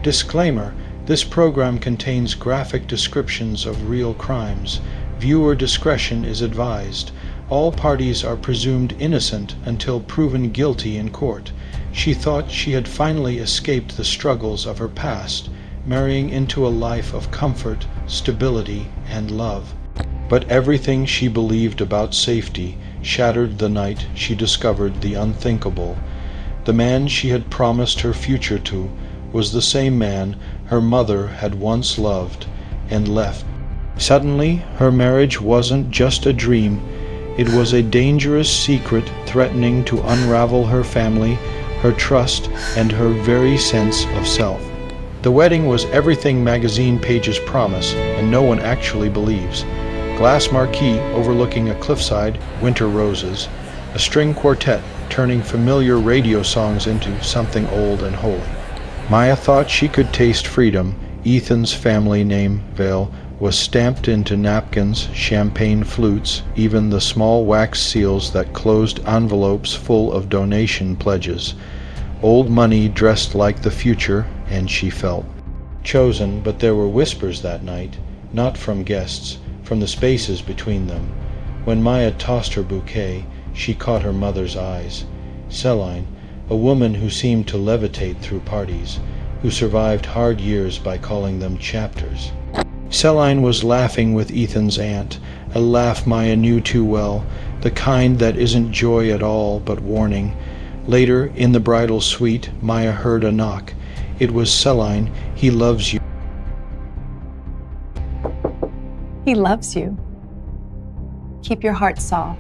Disclaimer: this program contains graphic descriptions of real crimes. Viewer discretion is advised. All parties are presumed innocent until proven guilty in court. She thought she had finally escaped the struggles of her past, marrying into a life of comfort, stability, and love. But everything she believed about safety shattered the night she discovered the unthinkable. The man she had promised her future to was the same man her mother had once loved and left. Suddenly, her marriage wasn't just a dream. It was a dangerous secret threatening to unravel her family, her trust, and her very sense of self. The wedding was everything magazine pages promise, and no one actually believes. Glass marquee overlooking a cliffside, winter roses, a string quartet turning familiar radio songs into something old and holy. Maya thought she could taste freedom. Ethan's family name, Vale, was stamped into napkins, champagne flutes, even the small wax seals that closed envelopes full of donation pledges. Old money dressed like the future, and she felt chosen. But there were whispers that night, not from guests, from the spaces between them. When Maya tossed her bouquet, she caught her mother's eyes. Celine, a woman who seemed to levitate through parties, who survived hard years by calling them chapters. Celine was laughing with Ethan's aunt, a laugh Maya knew too well, the kind that isn't joy at all but warning. Later, in the bridal suite, Maya heard a knock. It was Celine. "He loves you." He loves you. Keep your heart soft.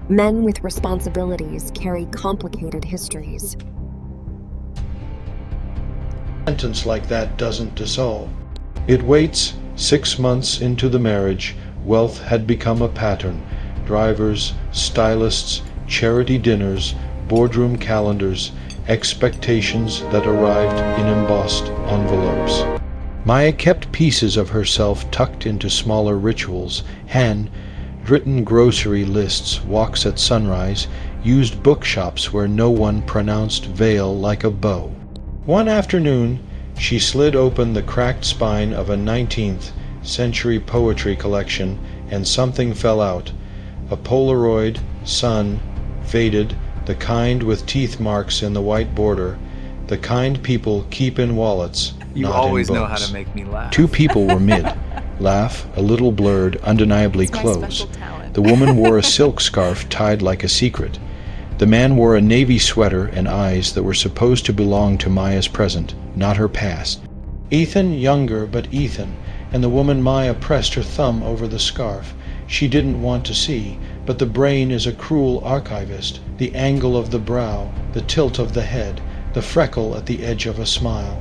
Men with responsibilities carry complicated histories. A sentence like that doesn't dissolve. It waits. 6 months into the marriage, wealth had become a pattern. Drivers, stylists, charity dinners, boardroom calendars, expectations that arrived in embossed envelopes. Maya kept pieces of herself tucked into smaller rituals, handwritten grocery lists, walks at sunrise, used bookshops where no one pronounced Vale like a bow. One afternoon, she slid open the cracked spine of a 19th century poetry collection, and something fell out. A Polaroid, sun, faded, the kind with teeth marks in the white border, the kind people keep in wallets, You not always in know books. how to make me laugh. Two people were mid-laugh, a little blurred, undeniably It's my close. special talent. The woman wore a silk scarf tied like a secret. The man wore a navy sweater and eyes that were supposed to belong to Maya's present, not her past. Ethan, younger, but Ethan, and the woman Maya pressed her thumb over the scarf. She didn't want to see, but the brain is a cruel archivist. The angle of the brow, the tilt of the head, the freckle at the edge of a smile.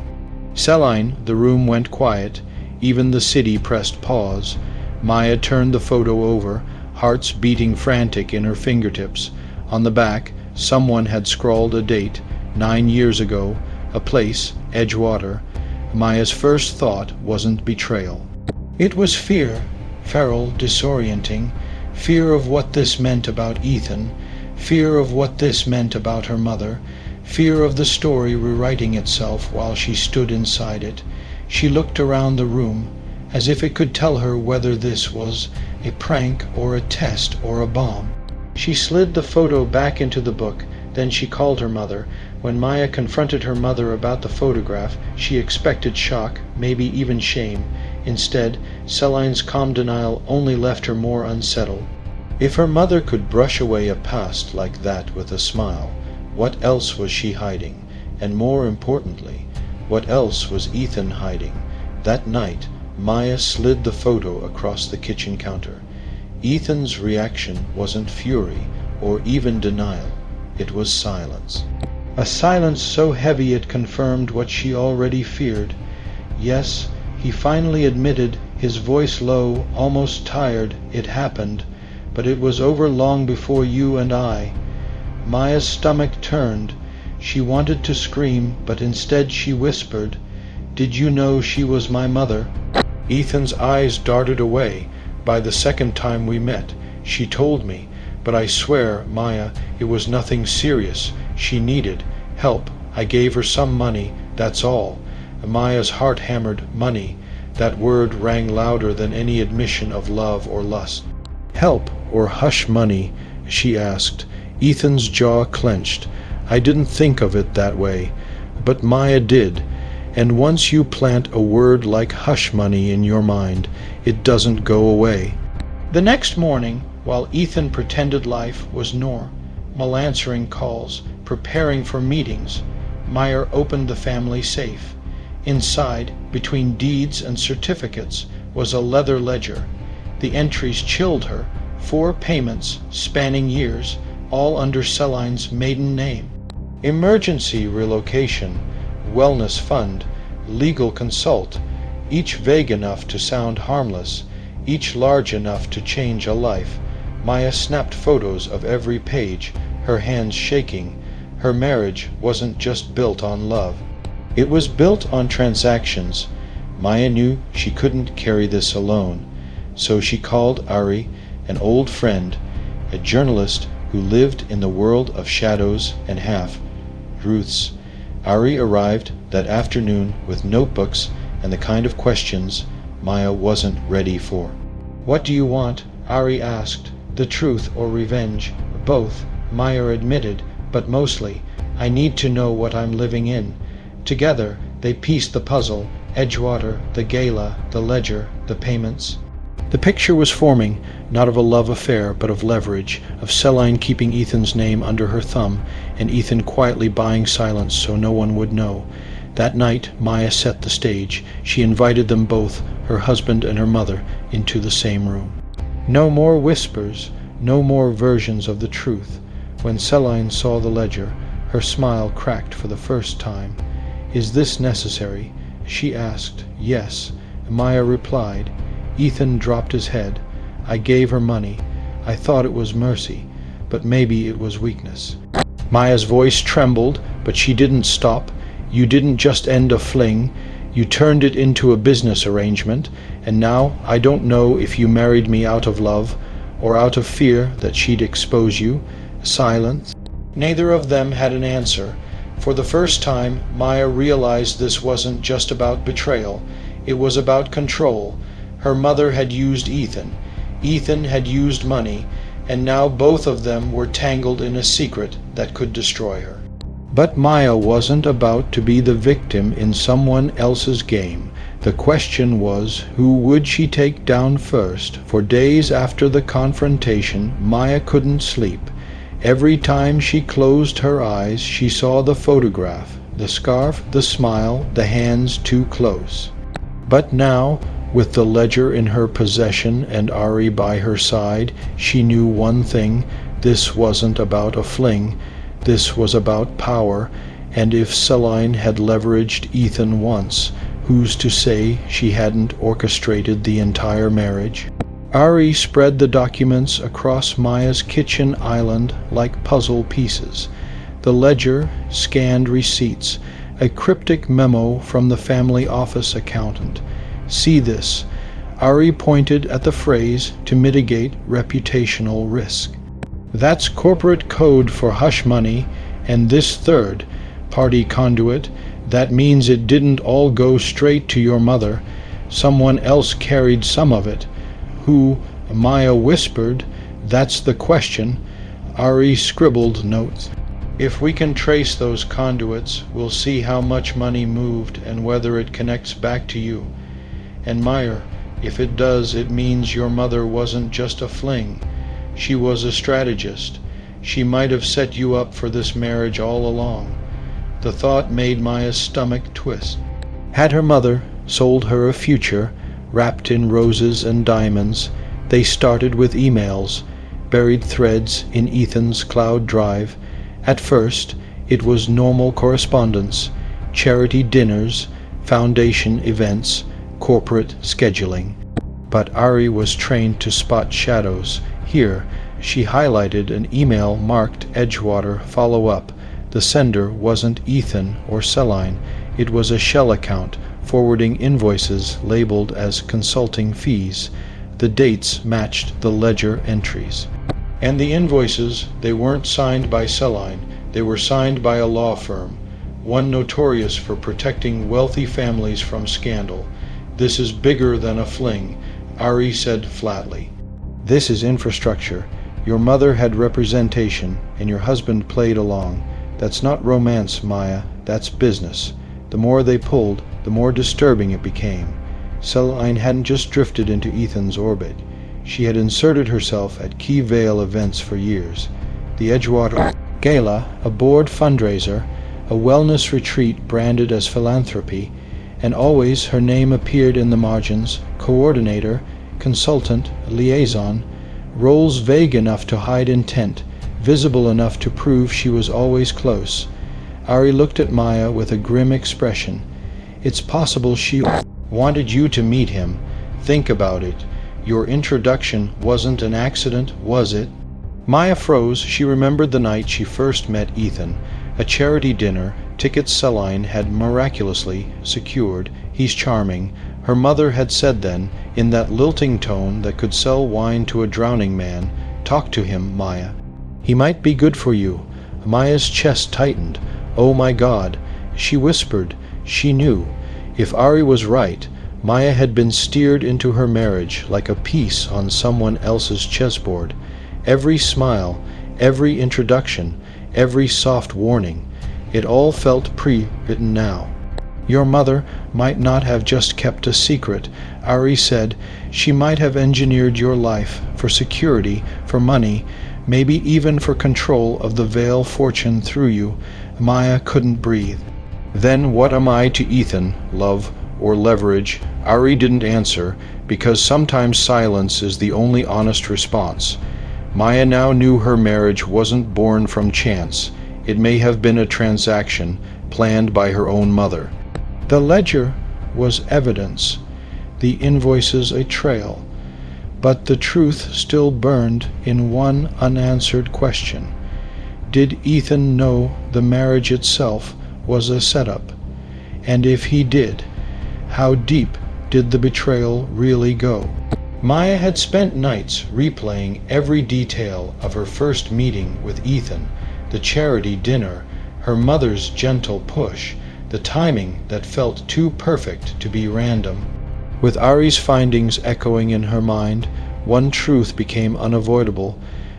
Celine, the room went quiet. Even the city pressed pause. Maya turned the photo over, hearts beating frantic in her fingertips. On the back, someone had scrawled a date, 9 years ago, a place, Edgewater. Maya's first thought wasn't betrayal. It was fear, feral, disorienting, fear of what this meant about Ethan, fear of what this meant about her mother, fear of the story rewriting itself while she stood inside it. She looked around the room, as if it could tell her whether this was a prank or a test or a bomb. She slid the photo back into the book, then she called her mother. When Maya confronted her mother about the photograph, she expected shock, maybe even shame. Instead, Celine's calm denial only left her more unsettled. If her mother could brush away a past like that with a smile, what else was she hiding? And more importantly, what else was Ethan hiding? That night, Maya slid the photo across the kitchen counter. Ethan's reaction wasn't fury or even denial. It was silence. A silence so heavy it confirmed what she already feared. Yes, he finally admitted, his voice low, almost tired. It happened, but it was over long before you and I. Maya's stomach turned. She wanted to scream, but instead she whispered, "Did you know she was my mother?" Ethan's eyes darted away. By the second time we met, she told me, but I swear, Maya, it was nothing serious. She needed help, I gave her some money, that's all. Maya's heart hammered money. That word rang louder than any admission of love or lust. Help or hush money, she asked. Ethan's jaw clenched. I didn't think of it that way, but Maya did. And once you plant a word like hush money in your mind, it doesn't go away. The next morning, while Ethan pretended life was normal, answering calls, preparing for meetings, Maya opened the family safe. Inside, between deeds and certificates, was a leather ledger. The entries chilled her. 4 payments, spanning years, all under Celine's maiden name. Emergency relocation, wellness fund, legal consult, each vague enough to sound harmless, each large enough to change a life. Maya snapped photos of every page, her hands shaking. Her marriage wasn't just built on love. It was built on transactions. Maya knew she couldn't carry this alone, so she called Ari, an old friend, a journalist who lived in the world of shadows and half-truths. Ari arrived that afternoon with notebooks and the kind of questions Maya wasn't ready for. "What do you want?" Ari asked. "The truth or revenge?" "Both," Maya admitted, "but mostly, I need to know what I'm living in." Together, they pieced the puzzle: Edgewater, the gala, the ledger, the payments. The picture was forming, not of a love affair, but of leverage, of Celine keeping Ethan's name under her thumb, and Ethan quietly buying silence so no one would know. That night Maya set the stage. She invited them both, her husband and her mother, into the same room. No more whispers, no more versions of the truth. When Celine saw the ledger, her smile cracked for the first time. "Is this necessary?" she asked. "Yes," Maya replied. Ethan dropped his head. "I gave her money. I thought it was mercy, but maybe it was weakness." Maya's voice trembled, but she didn't stop. "You didn't just end a fling. You turned it into a business arrangement, and now I don't know if you married me out of love or out of fear that she'd expose you." Silence. Neither of them had an answer. For the first time, Maya realized this wasn't just about betrayal. It was about control. Her mother had used Ethan. Ethan had used money, and now both of them were tangled in a secret that could destroy her. But Maya wasn't about to be the victim in someone else's game. The question was, who would she take down first? For days after the confrontation, Maya couldn't sleep. Every time she closed her eyes, she saw the photograph, the scarf, the smile, the hands too close. But now, with the ledger in her possession and Ari by her side, she knew one thing: this wasn't about a fling. This was about power, and if Celine had leveraged Ethan once, who's to say she hadn't orchestrated the entire marriage? Ari spread the documents across Maya's kitchen island like puzzle pieces. The ledger scanned receipts, a cryptic memo from the family office accountant. "See this." Ari pointed at the phrase, "to mitigate reputational risk." "That's corporate code for hush money, and this third-party conduit, that means it didn't all go straight to your mother. Someone else carried some of it. Who?" Maya whispered. "That's the question." Ari scribbled notes. "If we can trace those conduits, we'll see how much money moved and whether it connects back to you. And Maya, if it does, it means your mother wasn't just a fling. She was a strategist. She might have set you up for this marriage all along." The thought made Maya's stomach twist. Had her mother sold her a future, wrapped in roses and diamonds? They started with emails, buried threads in Ethan's cloud drive. At first, it was normal correspondence, charity dinners, foundation events, corporate scheduling. But Ari was trained to spot shadows. Here, she highlighted an email marked Edgewater follow-up. The sender wasn't Ethan or Celine. It was a shell account, forwarding invoices labeled as consulting fees. The dates matched the ledger entries. And the invoices, they weren't signed by Celine. They were signed by a law firm. one notorious for protecting wealthy families from scandal. This is bigger than a fling, Ari said flatly. This is infrastructure. Your mother had representation, and your husband played along. That's not romance, Maya, that's business. The more they pulled, the more disturbing it became. Celine hadn't just drifted into Ethan's orbit. She had inserted herself at key Vale events for years. The Edgewater Gala, a board fundraiser, a wellness retreat branded as philanthropy, and always her name appeared in the margins, coordinator, consultant, liaison, roles vague enough to hide intent, visible enough to prove she was always close. Ari looked at Maya with a grim expression. It's possible she wanted you to meet him. Think about it. Your introduction wasn't an accident, was it? Maya froze. She remembered the night she first met Ethan. A charity dinner, tickets Celine had miraculously secured. He's charming. Her mother had said then, in that lilting tone that could sell wine to a drowning man, talk to him, Maya. He might be good for you. Maya's chest tightened. Oh my God. She whispered. She knew. If Ari was right, Maya had been steered into her marriage like a piece on someone else's chessboard. Every smile, every introduction, every soft warning, it all felt pre-written now. Your mother might not have just kept a secret, Ari said. She might have engineered your life for security, for money, maybe even for control of the Vale fortune through you. Maya couldn't breathe. Then what am I to Ethan, love or leverage? Ari didn't answer, because sometimes silence is the only honest response. Maya now knew her marriage wasn't born from chance. It may have been a transaction planned by her own mother. The ledger was evidence, the invoices a trail, but the truth still burned in one unanswered question. Did Ethan know the marriage itself was a setup? And if he did, how deep did the betrayal really go? Maya had spent nights replaying every detail of her first meeting with Ethan, the charity dinner, her mother's gentle push, the timing that felt too perfect to be random. With Ari's findings echoing in her mind, one truth became unavoidable.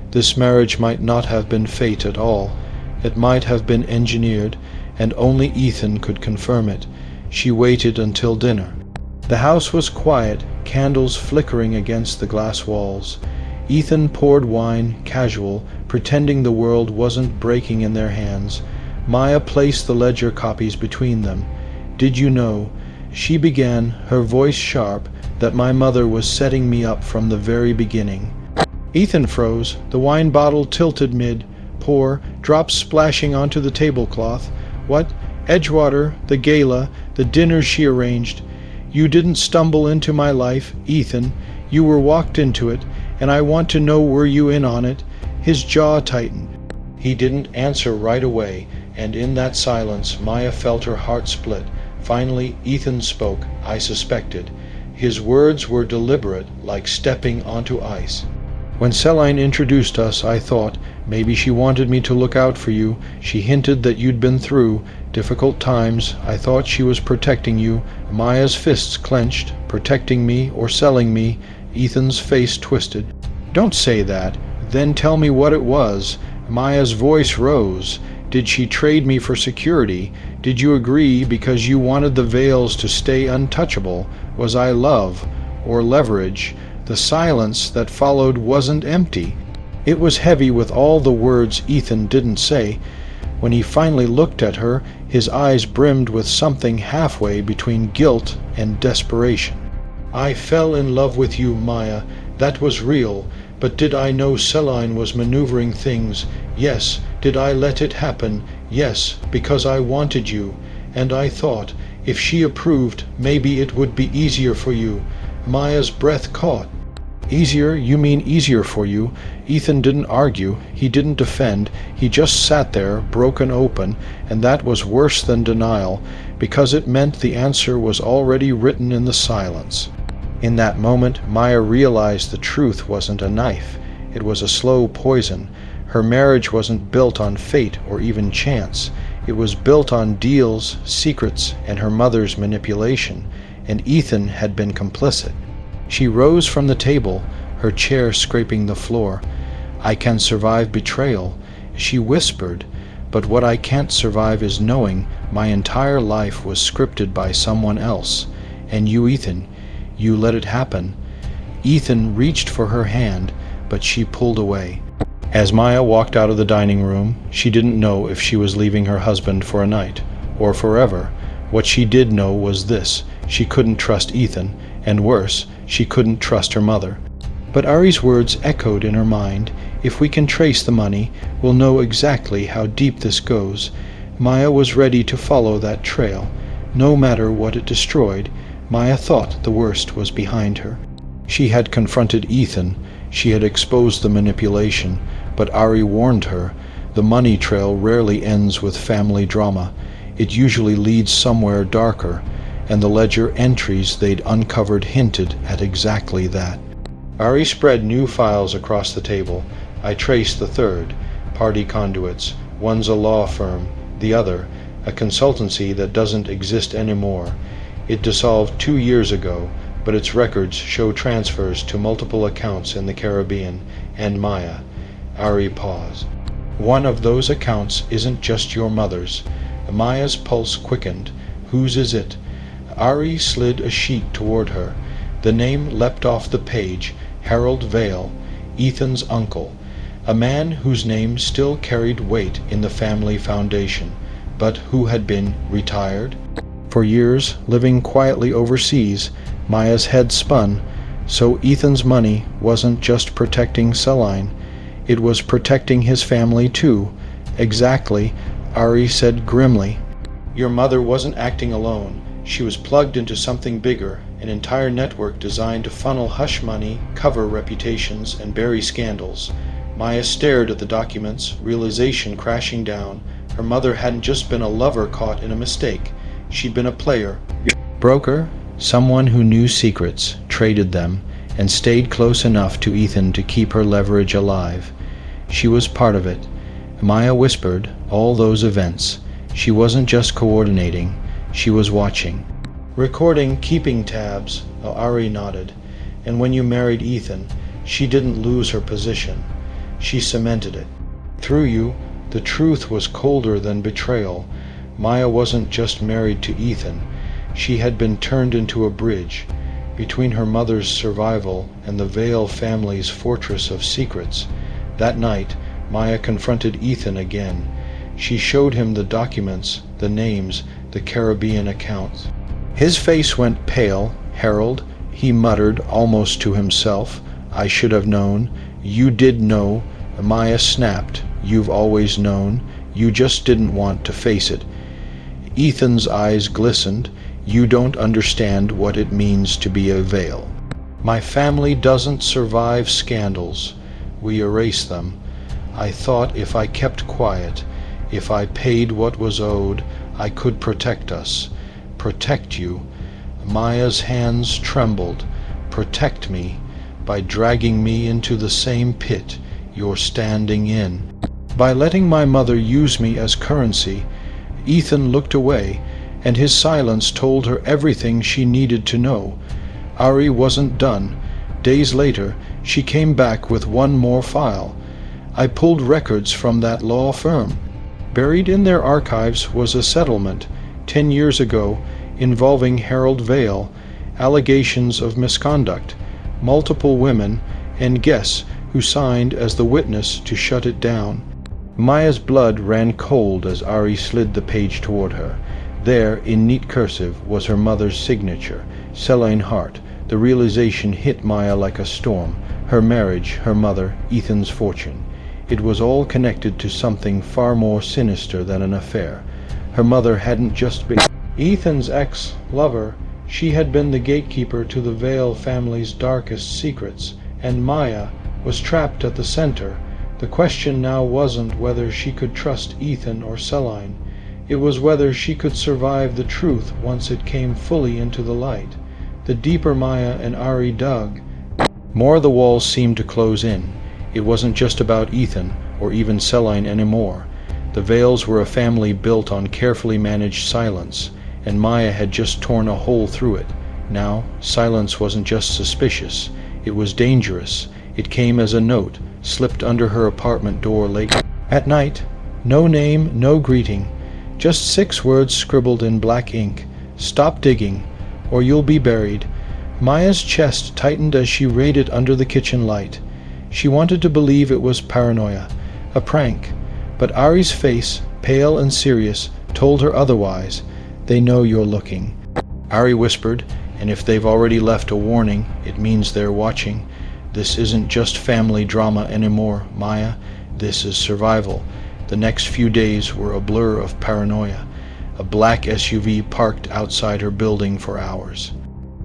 This marriage might not have been fate at all. It might have been engineered, and only Ethan could confirm it. She waited until dinner. The house was quiet, candles flickering against the glass walls. Ethan poured wine, casual, pretending the world wasn't breaking in their hands. Maya placed the ledger copies between them. Did you know, she began, her voice sharp, that my mother was setting me up from the very beginning. Ethan froze, the wine bottle tilted mid-pour, drops splashing onto the tablecloth. What? Edgewater, the gala, the dinners she arranged. You didn't stumble into my life, Ethan. You were walked into it, and I want to know, were you in on it? His jaw tightened. He didn't answer right away, and in that silence Maya felt her heart split. Finally Ethan spoke. I suspected. His words were deliberate, like stepping onto ice. When Celine introduced us, I thought, maybe she wanted me to look out for you. She hinted that you'd been through difficult times. I thought she was protecting you. Maya's fists clenched. Protecting me or selling me. Ethan's face twisted. Don't say that. Then tell me what it was. Maya's voice rose. Did she trade me for security? Did you agree because you wanted the Vales to stay untouchable? Was I love or leverage? The silence that followed wasn't empty. It was heavy with all the words Ethan didn't say. When he finally looked at her, his eyes brimmed with something halfway between guilt and desperation. I fell in love with you, Maya. That was real. But did I know Celine was maneuvering things? Yes. Did I let it happen? Yes, because I wanted you. And I thought, if she approved, maybe it would be easier for you. Maya's breath caught. Easier? You mean easier for you? Ethan didn't argue. He didn't defend. He just sat there, broken open, and that was worse than denial, because it meant the answer was already written in the silence. In that moment, Maya realized the truth wasn't a knife. It was a slow poison. Her marriage wasn't built on fate or even chance. It was built on deals, secrets, and her mother's manipulation, and Ethan had been complicit. She rose from the table, her chair scraping the floor. "I can survive betrayal," she whispered, "but what I can't survive is knowing my entire life was scripted by someone else. And you, Ethan, you let it happen." Ethan reached for her hand, but she pulled away. As Maya walked out of the dining room, she didn't know if she was leaving her husband for a night, or forever. What she did know was this: she couldn't trust Ethan, and worse, she couldn't trust her mother. But Ari's words echoed in her mind. If we can trace the money, we'll know exactly how deep this goes. Maya was ready to follow that trail. No matter what it destroyed, Maya thought the worst was behind her. She had confronted Ethan. She had exposed the manipulation. But Ari warned her, the money trail rarely ends with family drama. It usually leads somewhere darker, and the ledger entries they'd uncovered hinted at exactly that. Ari spread new files across the table. I traced the third, party conduits. One's a law firm, the other, a consultancy that doesn't exist anymore. It dissolved 2 years ago, but its records show transfers to multiple accounts in the Caribbean, and Maya. Ari paused. "One of those accounts isn't just your mother's." Maya's pulse quickened. "Whose is it?" Ari slid a sheet toward her. The name leapt off the page: Harold Vale, Ethan's uncle, a man whose name still carried weight in the family foundation, but who had been retired. For years, living quietly overseas, Maya's head spun. So Ethan's money wasn't just protecting Celine. It was protecting his family too. "Exactly," Ari said grimly. "Your mother wasn't acting alone. She was plugged into something bigger, an entire network designed to funnel hush money, cover reputations, and bury scandals." Maya stared at the documents, realization crashing down. Her mother hadn't just been a lover caught in a mistake. She'd been a player. Broker, someone who knew secrets, traded them, and stayed close enough to Ethan to keep her leverage alive. She was part of it. Maya whispered, all those events. She wasn't just coordinating, she was watching. "Recording, keeping tabs," Ari nodded. "And when you married Ethan, she didn't lose her position. She cemented it. Through you, the truth was colder than betrayal. Maya wasn't just married to Ethan. She had been turned into a bridge between her mother's survival and the Vale family's fortress of secrets. That night, Maya confronted Ethan again. She showed him the documents, the names, the Caribbean accounts. His face went pale. "Harold," he muttered almost to himself, "I should have known." "You did know." Maya snapped. "You've always known. You just didn't want to face it." Ethan's eyes glistened. "You don't understand what it means to be a Vale. My family doesn't survive scandals. We erase them. I thought if I kept quiet, if I paid what was owed, I could protect us. Protect you." Maya's hands trembled. "Protect me by dragging me into the same pit you're standing in. By letting my mother use me as currency." Ethan looked away, and his silence told her everything she needed to know. Ari wasn't done. Days later, she came back with one more file. "I pulled records from that law firm. Buried in their archives was a settlement 10 years ago involving Harold Vale, allegations of misconduct, multiple women, and guess who signed as the witness to shut it down." Maya's blood ran cold as Ari slid the page toward her. There, in neat cursive, was her mother's signature, Celine Hart. The realization hit Maya like a storm. Her marriage, her mother, Ethan's fortune. It was all connected to something far more sinister than an affair. Her mother hadn't just been Ethan's ex-lover. She had been the gatekeeper to the Vale family's darkest secrets, and Maya was trapped at the center. The question now wasn't whether she could trust Ethan or Celine. It was whether she could survive the truth once it came fully into the light. The deeper Maya and Ari dug, more the walls seemed to close in. It wasn't just about Ethan or even Celine anymore. The Vales were a family built on carefully managed silence, and Maya had just torn a hole through it. Now, silence wasn't just suspicious, it was dangerous. It came as a note, slipped under her apartment door late at night. No name, no greeting, just 6 words scribbled in black ink. Stop digging, or you'll be buried. Maya's chest tightened as she read it under the kitchen light. She wanted to believe it was paranoia, a prank, but Ari's face, pale and serious, told her otherwise. They know you're looking. Ari whispered, and if they've already left a warning, it means they're watching. This isn't just family drama anymore, Maya. This is survival. The next few days were a blur of paranoia. A black SUV parked outside her building for hours.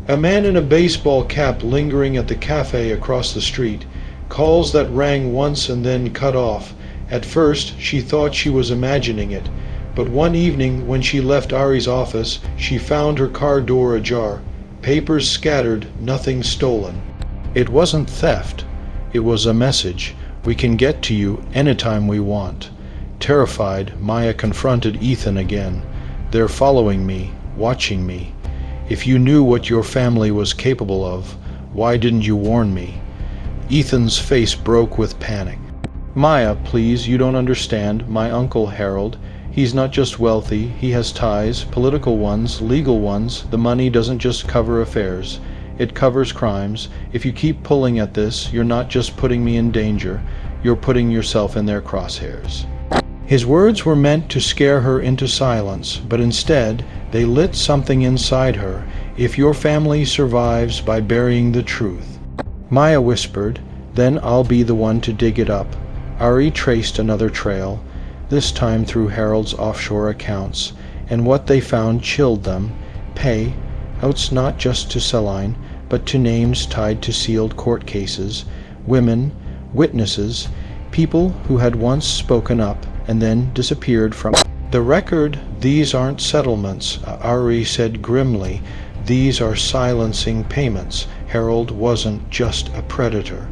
A man in a baseball cap lingering at the cafe across the street. Calls that rang once and then cut off. At first, she thought she was imagining it. But one evening, when she left Ari's office, she found her car door ajar. Papers scattered, nothing stolen. It wasn't theft. It was a message. We can get to you anytime we want. Terrified, Maya confronted Ethan again. They're following me, watching me. If you knew what your family was capable of, why didn't you warn me? Ethan's face broke with panic. Maya, please, you don't understand. My uncle Harold, he's not just wealthy, he has ties, political ones, legal ones. The money doesn't just cover affairs. It covers crimes. If you keep pulling at this, you're not just putting me in danger, you're putting yourself in their crosshairs. His words were meant to scare her into silence, but instead they lit something inside her. If your family survives by burying the truth. Maya whispered, then I'll be the one to dig it up. Ari traced another trail, this time through Harold's offshore accounts, and what they found chilled them. Pay, outs not just to Celine, but to names tied to sealed court cases, women, witnesses, people who had once spoken up and then disappeared from the record. These aren't settlements, Ari said grimly. These are silencing payments. Harold wasn't just a predator.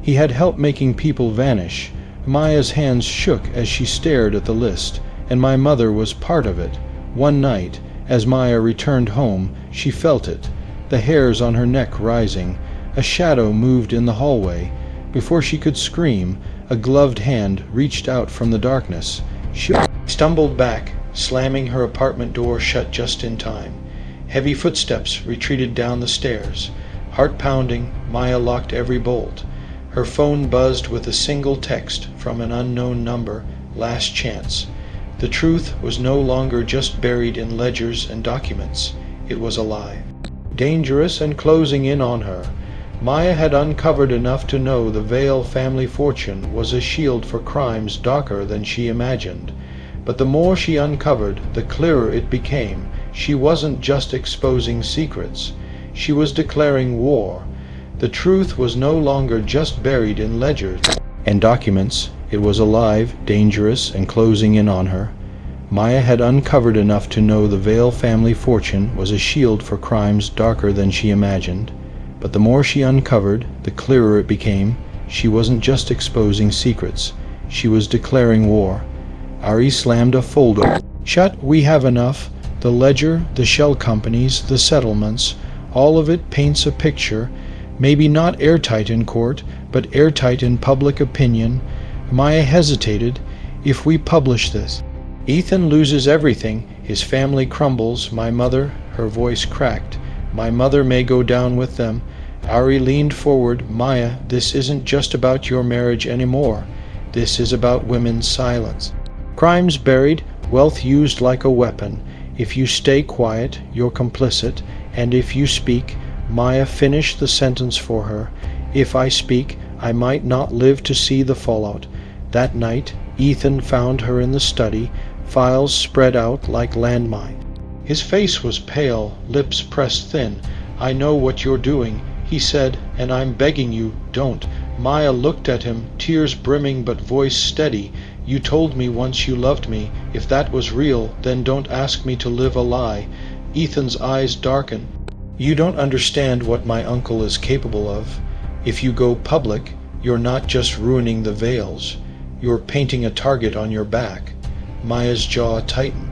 He had helped making people vanish. Maya's hands shook as she stared at the list, and my mother was part of it. One night, as Maya returned home, she felt it, the hairs on her neck rising. A shadow moved in the hallway. Before she could scream, a gloved hand reached out from the darkness. She stumbled back, slamming her apartment door shut just in time. Heavy footsteps retreated down the stairs. Heart pounding, Maya locked every bolt. Her phone buzzed with a single text from an unknown number, last chance. The truth was no longer just buried in ledgers and documents. It was alive. Dangerous and closing in on her. Maya had uncovered enough to know the Vale family fortune was a shield for crimes darker than she imagined. But the more she uncovered, the clearer it became. She wasn't just exposing secrets. She was declaring war. The truth was no longer just buried in ledgers and documents. It was alive, dangerous, and closing in on her. Maya had uncovered enough to know the Vale family fortune was a shield for crimes darker than she imagined. But the more she uncovered, the clearer it became. She wasn't just exposing secrets. She was declaring war. Ari slammed a folder shut. We have enough. The ledger, the shell companies, the settlements, all of it paints a picture, maybe not airtight in court, but airtight in public opinion. Maya hesitated. If we publish this, Ethan loses everything. His family crumbles. My mother, her voice cracked. My mother may go down with them. Ari leaned forward. Maya, this isn't just about your marriage anymore. This is about women's silence. Crimes buried, wealth used like a weapon. If you stay quiet, you're complicit, and if you speak, Maya finished the sentence for her. If I speak, I might not live to see the fallout. That night, Ethan found her in the study, files spread out like landmines. His face was pale, lips pressed thin. I know what you're doing, he said, and I'm begging you, don't. Maya looked at him, tears brimming but voice steady. You told me once you loved me. If that was real, then don't ask me to live a lie. Ethan's eyes darkened. You don't understand what my uncle is capable of. If you go public, you're not just ruining the Vales. You're painting a target on your back. Maya's jaw tightened.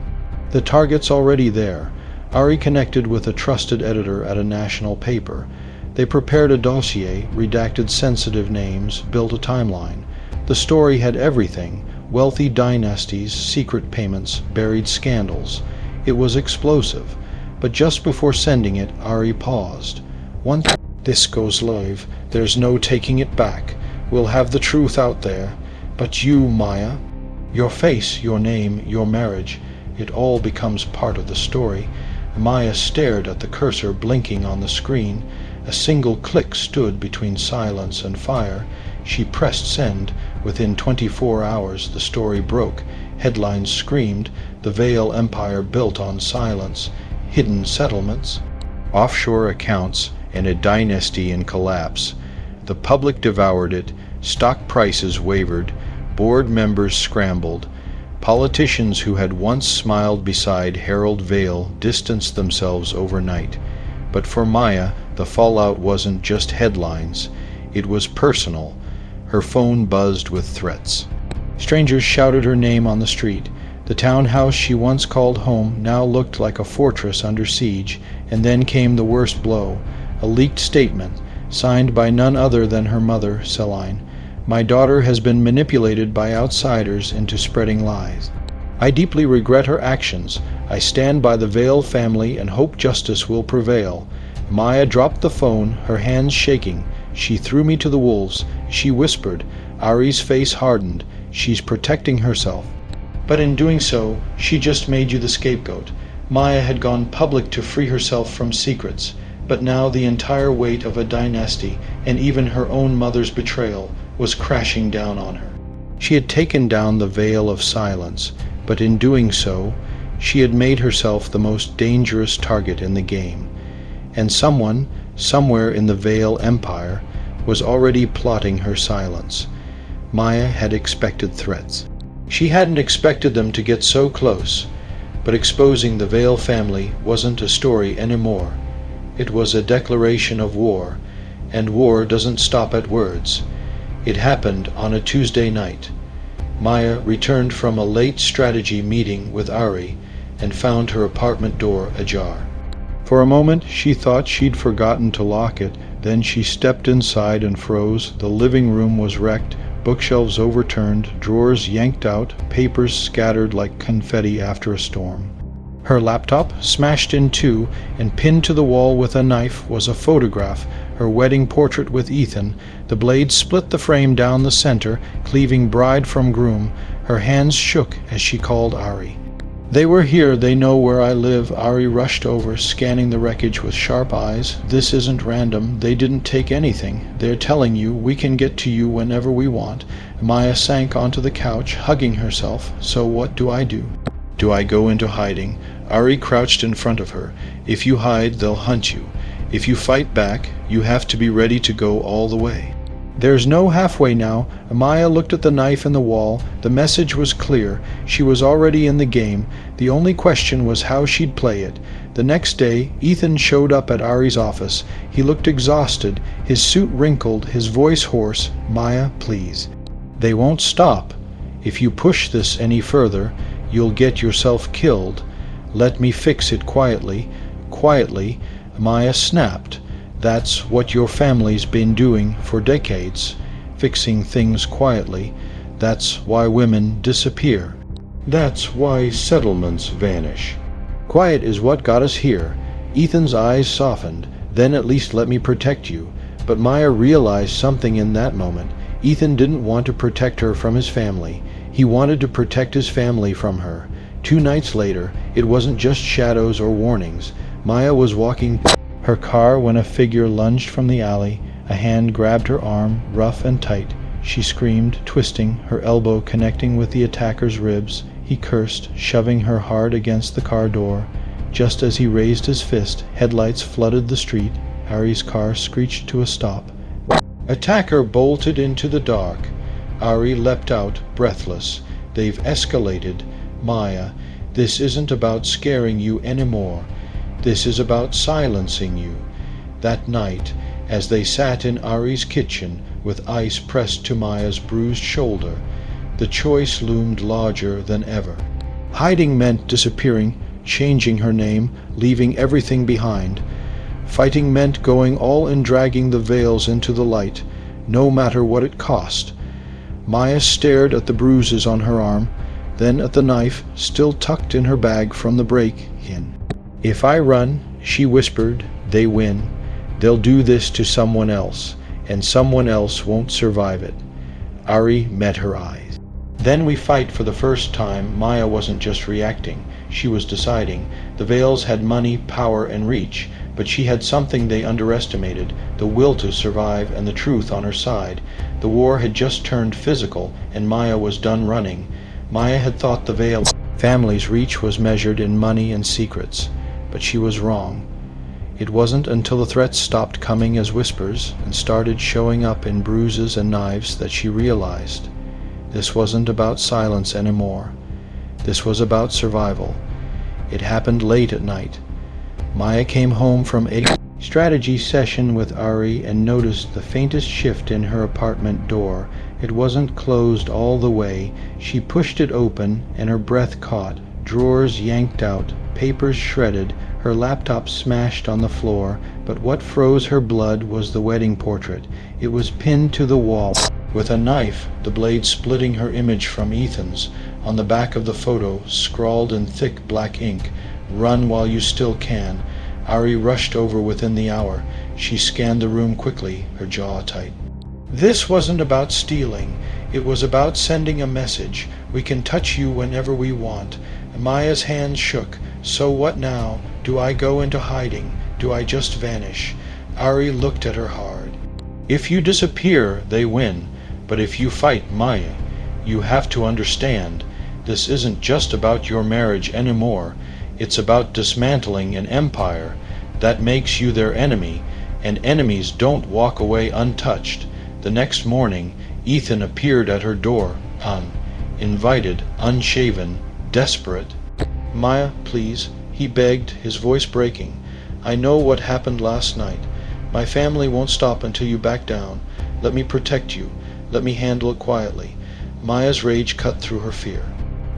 The target's already there. Ari connected with a trusted editor at a national paper. They prepared a dossier, redacted sensitive names, built a timeline. The story had everything: wealthy dynasties, secret payments, buried scandals. It was explosive. But just before sending it, Ari paused. This goes live. There's no taking it back. We'll have the truth out there. But you, Maya, your face, your name, your marriage, it all becomes part of the story. Maya stared at the cursor blinking on the screen. A single click stood between silence and fire. She pressed send. Within 24 hours the story broke. Headlines screamed, "The Veil Empire built on silence. Hidden settlements, offshore accounts, and a dynasty in collapse." The public devoured it. Stock prices wavered. Board members scrambled. Politicians who had once smiled beside Harold Vail distanced themselves overnight. But for Maya, the fallout wasn't just headlines. It was personal. Her phone buzzed with threats. Strangers shouted her name on the street. The townhouse she once called home now looked like a fortress under siege. And then came the worst blow. A leaked statement, signed by none other than her mother, Celine. "My daughter has been manipulated by outsiders into spreading lies. I deeply regret her actions. I stand by the Vail family and hope justice will prevail." Maya dropped the phone, her hands shaking. "She threw me to the wolves," she whispered. Ari's face hardened. "She's protecting herself. But in doing so, she just made you the scapegoat." Maya had gone public to free herself from secrets. But now the entire weight of a dynasty, and even her own mother's betrayal, was crashing down on her. She had taken down the veil of silence, but in doing so, she had made herself the most dangerous target in the game. And someone, somewhere in the Veil Empire, was already plotting her silence. Maya had expected threats. She hadn't expected them to get so close, but exposing the Vail family wasn't a story anymore. It was a declaration of war, and war doesn't stop at words. It happened on a Tuesday night. Maya returned from a late strategy meeting with Ari and found her apartment door ajar. For a moment she thought she'd forgotten to lock it. Then she stepped inside and froze. The living room was wrecked, bookshelves overturned, drawers yanked out, papers scattered like confetti after a storm. Her laptop, smashed in two and pinned to the wall with a knife, was a photograph, her wedding portrait with Ethan. The blade split the frame down the center, cleaving bride from groom. Her hands shook as she called Ari. "They were here. They know where I live." Ari rushed over, scanning the wreckage with sharp eyes. "This isn't random. They didn't take anything. They're telling you we can get to you whenever we want." Maya sank onto the couch, hugging herself. "So what do I do? Do I go into hiding?" Ari crouched in front of her. "If you hide, they'll hunt you. If you fight back, you have to be ready to go all the way." "There's no halfway now." Maya looked at the knife in the wall. The message was clear. She was already in the game. The only question was how she'd play it. The next day, Ethan showed up at Ari's office. He looked exhausted, his suit wrinkled, his voice hoarse. "Maya, please. They won't stop. If you push this any further, you'll get yourself killed. Let me fix it quietly." Quietly, Maya snapped. "That's what your family's been doing for decades, fixing things quietly. That's why women disappear. That's why settlements vanish. Quiet is what got us here." Ethan's eyes softened. "Then at least let me protect you." But Maya realized something in that moment. Ethan didn't want to protect her from his family. He wanted to protect his family from her. 2 nights later, it wasn't just shadows or warnings. Maya was walking her car when a figure lunged from the alley. A hand grabbed her arm, rough and tight. She screamed, twisting, her elbow connecting with the attacker's ribs. He cursed, shoving her hard against the car door. Just as he raised his fist, headlights flooded the street. Ari's car screeched to a stop. Attacker bolted into the dark. Ari leapt out, breathless. "They've escalated. Maya, this isn't about scaring you anymore. This is about silencing you." That night, as they sat in Ari's kitchen, with ice pressed to Maya's bruised shoulder, the choice loomed larger than ever. Hiding meant disappearing, changing her name, leaving everything behind. Fighting meant going all in, dragging the veils into the light, no matter what it cost. Maya stared at the bruises on her arm, then at the knife still tucked in her bag from the break-in. "If I run," she whispered, "they win. They'll do this to someone else, and someone else won't survive it." Ari met her eyes. "Then we fight." For the first time, Maya wasn't just reacting, she was deciding. The Veils had money, power, and reach, but she had something they underestimated, the will to survive and the truth on her side. The war had just turned physical, and Maya was done running. Maya had thought the Veil family's reach was measured in money and secrets, but she was wrong. It wasn't until the threats stopped coming as whispers and started showing up in bruises and knives that she realized. This wasn't about silence anymore. This was about survival. It happened late at night. Maya came home from a strategy session with Ari and noticed the faintest shift in her apartment door. It wasn't closed all the way. She pushed it open and her breath caught, drawers yanked out, papers shredded, her laptop smashed on the floor, but what froze her blood was the wedding portrait. It was pinned to the wall, with a knife, the blade splitting her image from Ethan's. On the back of the photo, scrawled in thick black ink, "Run while you still can." Ari rushed over within the hour. She scanned the room quickly, her jaw tight. This wasn't about stealing. It was about sending a message. We can touch you whenever we want. Maya's hands shook. So what now? Do I go into hiding? Do I just vanish? Ari looked at her hard. "If you disappear, they win. But if you fight, Maya, you have to understand. This isn't just about your marriage anymore. It's about dismantling an empire. That makes you their enemy, and enemies don't walk away untouched." The next morning, Ethan appeared at her door, uninvited, unshaven, desperate. "Maya, please," he begged, his voice breaking. "I know what happened last night. My family won't stop until you back down. Let me protect you. Let me handle it quietly." Maya's rage cut through her fear.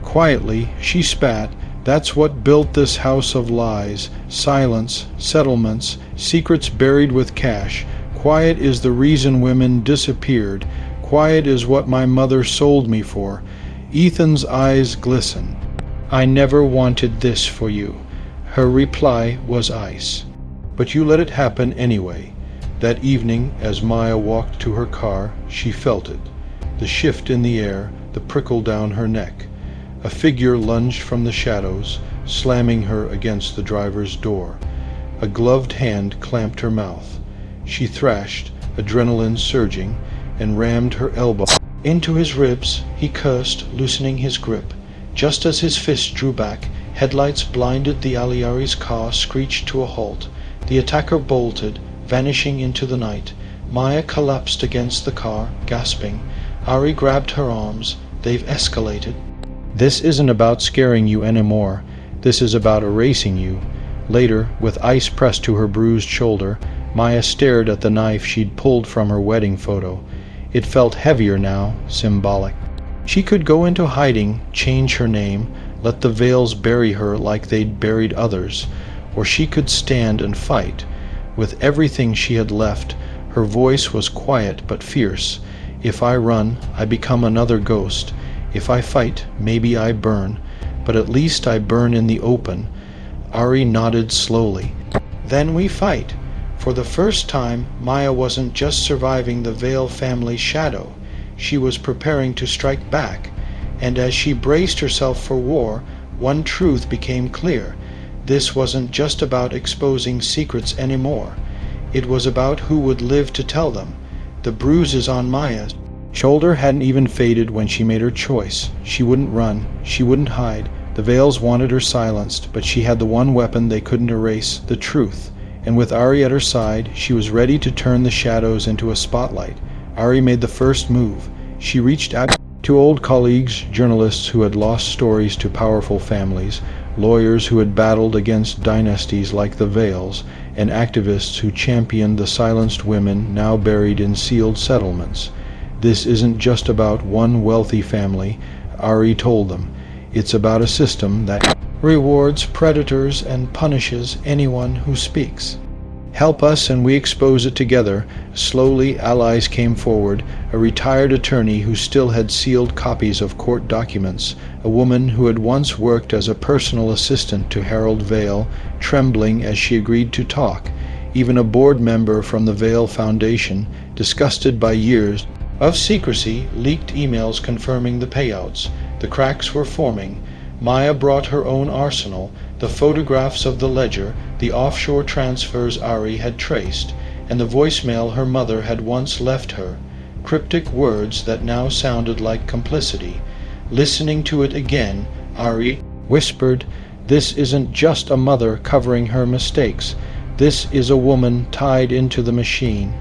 Quietly, she spat. "That's what built this house of lies. Silence, settlements, secrets buried with cash. Quiet is the reason women disappeared. Quiet is what my mother sold me for." Ethan's eyes glistened. "I never wanted this for you." Her reply was ice. "But you let it happen anyway." That evening, as Maya walked to her car, she felt it. The shift in the air, the prickle down her neck. A figure lunged from the shadows, slamming her against the driver's door. A gloved hand clamped her mouth. She thrashed, adrenaline surging, and rammed her elbow into his ribs. He cursed, loosening his grip. Just as his fist drew back, headlights blinded the Aliari's car, screeched to a halt. The attacker bolted, vanishing into the night. Maya collapsed against the car, gasping. Ari grabbed her arms. "They've escalated." "This isn't about scaring you anymore. This is about erasing you." Later, with ice pressed to her bruised shoulder, Maya stared at the knife she'd pulled from her wedding photo. It felt heavier now, symbolic. She could go into hiding, change her name, let the Veils bury her like they'd buried others, or she could stand and fight. With everything she had left, her voice was quiet but fierce. "If I run, I become another ghost. If I fight, maybe I burn, but at least I burn in the open." Ari nodded slowly. "Then we fight." For the first time, Maya wasn't just surviving the Veil family's shadow. She was preparing to strike back, and as she braced herself for war, one truth became clear. This wasn't just about exposing secrets anymore. It was about who would live to tell them. The bruises on Maya's shoulder hadn't even faded when she made her choice. She wouldn't run. She wouldn't hide. The Veils wanted her silenced, but she had the one weapon they couldn't erase, the truth. And with Ari at her side, she was ready to turn the shadows into a spotlight. Ari made the first move. She reached out to old colleagues, journalists who had lost stories to powerful families, lawyers who had battled against dynasties like the Veils, and activists who championed the silenced women now buried in sealed settlements. "This isn't just about one wealthy family," Ari told them. It's about a system that rewards predators and punishes anyone who speaks. Help us and we expose it together. Slowly, allies came forward, a retired attorney who still had sealed copies of court documents, a woman who had once worked as a personal assistant to Harold Vale, trembling as she agreed to talk, even a board member from the Vale Foundation, disgusted by years of secrecy, leaked emails confirming the payouts. The cracks were forming. Maya brought her own arsenal, the photographs of the ledger, the offshore transfers Ari had traced, and the voicemail her mother had once left her, cryptic words that now sounded like complicity. Listening to it again, Ari whispered, "This isn't just a mother covering her mistakes. This is a woman tied into the machine.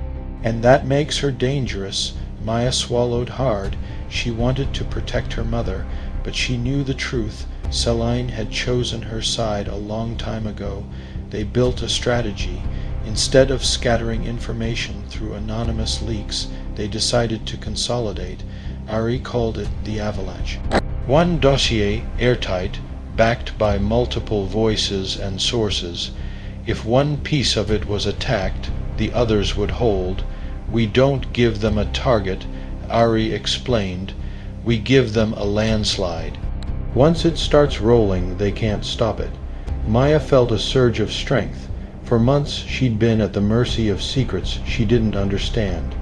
And that makes her dangerous." Maya swallowed hard. She wanted to protect her mother, but she knew the truth. Celine had chosen her side a long time ago. They built a strategy. Instead of scattering information through anonymous leaks, they decided to consolidate. Ari called it the avalanche. One dossier, airtight, backed by multiple voices and sources. If one piece of it was attacked, the others would hold. We don't give them a target, Ari explained. We give them a landslide. Once it starts rolling, they can't stop it. Maya felt a surge of strength. For months she'd been at the mercy of secrets she didn't understand.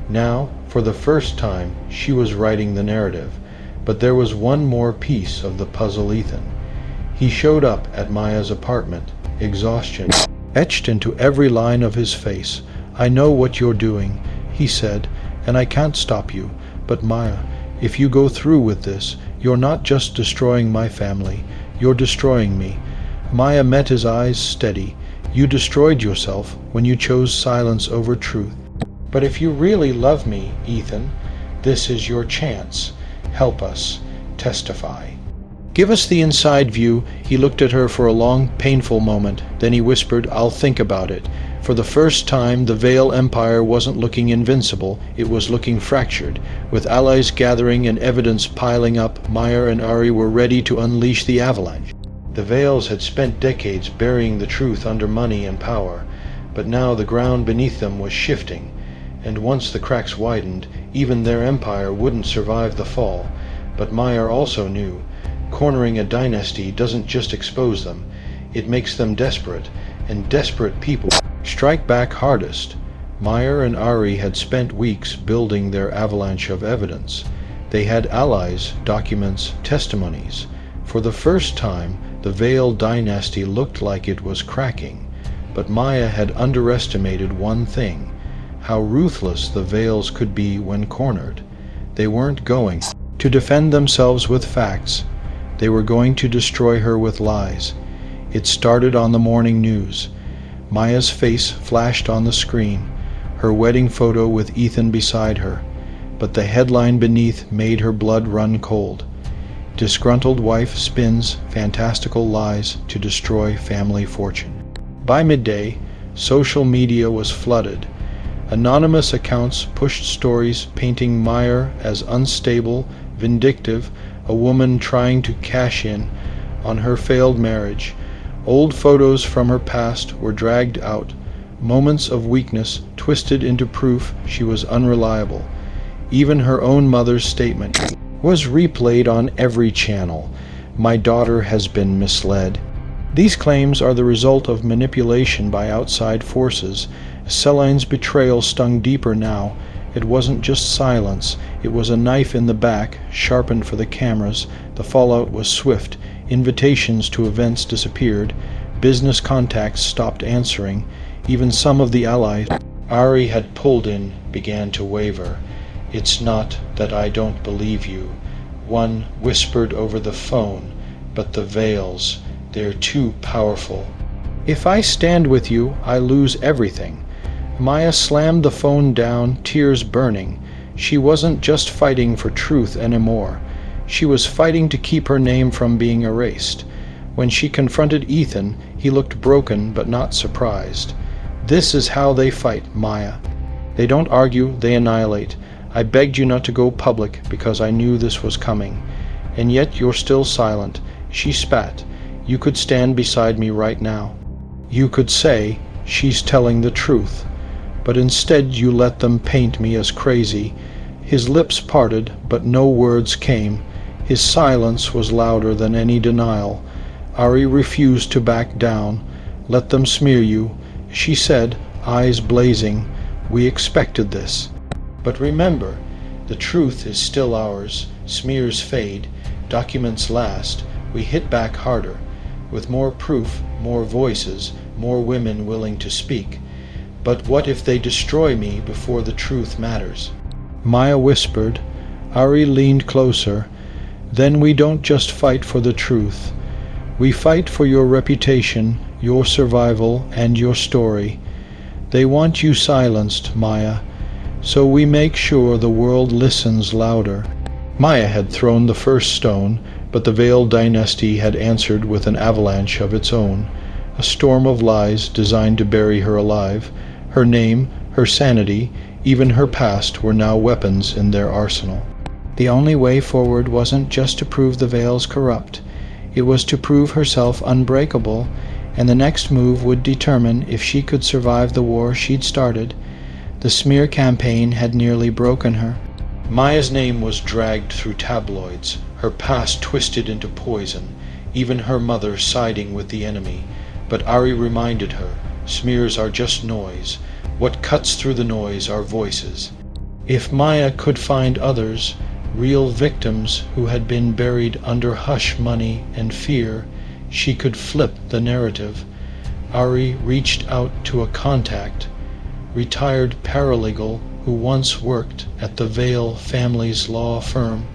Now, for the first time, she was writing the narrative. But there was one more piece of the puzzle. Ethan. He showed up at Maya's apartment, exhaustion etched into every line of his face. "I know what you're doing," he said, "and I can't stop you. But Maya, if you go through with this, you're not just destroying my family, you're destroying me." Maya met his eyes steady. "You destroyed yourself when you chose silence over truth. But if you really love me, Ethan, this is your chance. Help us. Testify. Give us the inside view." He looked at her for a long, painful moment. Then he whispered, "I'll think about it." For the first time, the Vale Empire wasn't looking invincible, it was looking fractured. With allies gathering and evidence piling up, Maya and Ari were ready to unleash the avalanche. The Vales had spent decades burying the truth under money and power, but now the ground beneath them was shifting, and once the cracks widened, even their empire wouldn't survive the fall. But Maya also knew, cornering a dynasty doesn't just expose them, it makes them desperate, and desperate people strike back hardest. Maya and Ari had spent weeks building their avalanche of evidence. They had allies, documents, testimonies. For the first time, the Vale dynasty looked like it was cracking. But Maya had underestimated one thing, how ruthless the Vales could be when cornered. They weren't going to defend themselves with facts. They were going to destroy her with lies. It started on the morning news. Maya's face flashed on the screen, her wedding photo with Ethan beside her, but the headline beneath made her blood run cold. Disgruntled wife spins fantastical lies to destroy family fortune. By midday, social media was flooded. Anonymous accounts pushed stories painting Maya as unstable, vindictive, a woman trying to cash in on her failed marriage. Old photos from her past were dragged out, moments of weakness twisted into proof she was unreliable. Even her own mother's statement was replayed on every channel. "My daughter has been misled." These claims are the result of manipulation by outside forces. Celine's betrayal stung deeper now. It wasn't just silence, it was a knife in the back, sharpened for the cameras. The fallout was swift. Invitations to events disappeared. Business contacts stopped answering. Even some of the allies Ari had pulled in began to waver. "It's not that I don't believe you," one whispered over the phone, "but the Vales, they're too powerful. If I stand with you, I lose everything." Maya slammed the phone down, tears burning. She wasn't just fighting for truth anymore. She was fighting to keep her name from being erased. When she confronted Ethan, he looked broken but not surprised. "This is how they fight, Maya. They don't argue, they annihilate. I begged you not to go public because I knew this was coming. and yet you're still silent." She spat. "You could stand beside me right now. You could say, 'She's telling the truth.' But instead you let them paint me as crazy." His lips parted, but no words came. His silence was louder than any denial. Ari refused to back down. "Let them smear you," she said, eyes blazing. "We expected this. But remember, the truth is still ours. Smears fade. Documents last. We hit back harder. With more proof, more voices, more women willing to speak. But what if they destroy me before the truth matters?" Maya whispered. Ari leaned closer. "Then we don't just fight for the truth. We fight for your reputation, your survival, and your story. They want you silenced, Maya, so we make sure the world listens louder." Maya had thrown the first stone, but the Veil dynasty had answered with an avalanche of its own, a storm of lies designed to bury her alive. Her name, her sanity, even her past were now weapons in their arsenal. The only way forward wasn't just to prove the Veils corrupt. It was to prove herself unbreakable, and the next move would determine if she could survive the war she'd started. The smear campaign had nearly broken her. Maya's name was dragged through tabloids, her past twisted into poison, even her mother siding with the enemy. But Ari reminded her, smears are just noise. What cuts through the noise are voices. If Maya could find others, real victims who had been buried under hush money and fear, she could flip the narrative. Ari reached out to a contact, retired paralegal who once worked at the Veil family's law firm.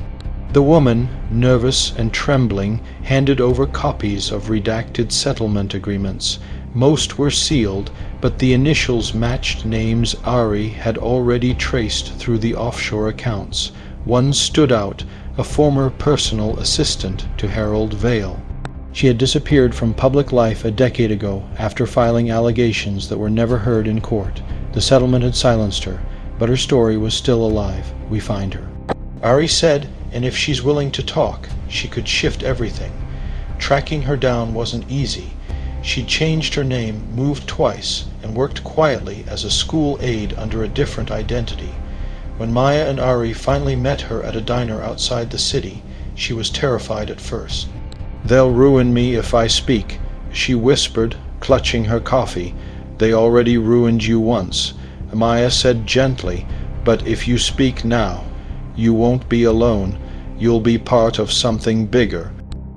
The woman, nervous and trembling, handed over copies of redacted settlement agreements. Most were sealed, but the initials matched names Ari had already traced through the offshore accounts. One stood out, a former personal assistant to Harold Veil. She had disappeared from public life a decade ago after filing allegations that were never heard in court. The settlement had silenced her, but her story was still alive. We find her. Ari said, and if she's willing to talk, she could shift everything. Tracking her down wasn't easy. She'd changed her name, moved twice, and worked quietly as a school aide under a different identity. When Maya and Ari finally met her at a diner outside the city, she was terrified at first. "They'll ruin me if I speak," she whispered, clutching her coffee. "They already ruined you once." Maya said gently, "But if you speak now, you won't be alone. You'll be part of something bigger.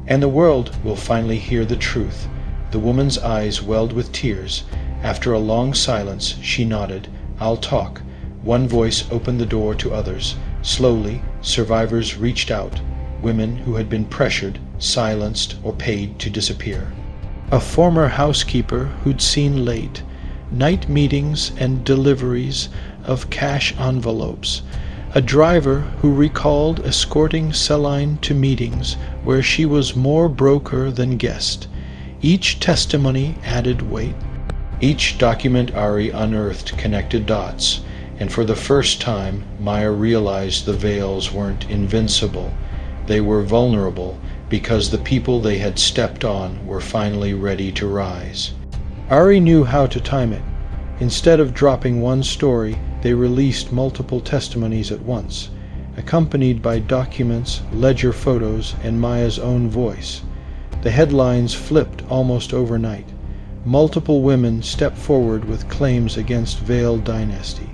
And the world will finally hear the truth." The woman's eyes welled with tears. After a long silence, she nodded. "I'll talk." One voice opened the door to others. Slowly, survivors reached out, women who had been pressured, silenced, or paid to disappear. A former housekeeper who'd seen late, night meetings and deliveries of cash envelopes. A driver who recalled escorting Celine to meetings where she was more broker than guest. Each testimony added weight. Each document Ari unearthed connected dots, and for the first time Maya realized the Veils weren't invincible. They were vulnerable because the people they had stepped on were finally ready to rise. Ari knew how to time it. Instead of dropping one story, they released multiple testimonies at once, accompanied by documents, ledger photos, and Maya's own voice. The headlines flipped almost overnight. Multiple women stepped forward with claims against Veil dynasty.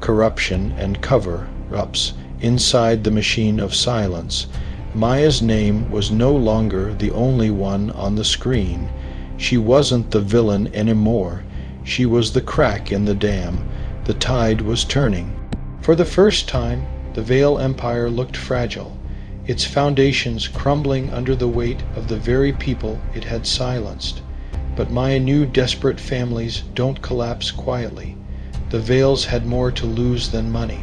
Corruption and cover-ups inside the machine of silence. Maya's name was no longer the only one on the screen. She wasn't the villain anymore. She was the crack in the dam. The tide was turning. For the first time, the Veil Empire looked fragile, its foundations crumbling under the weight of the very people it had silenced. But Maya knew desperate families don't collapse quietly. The Veils had more to lose than money.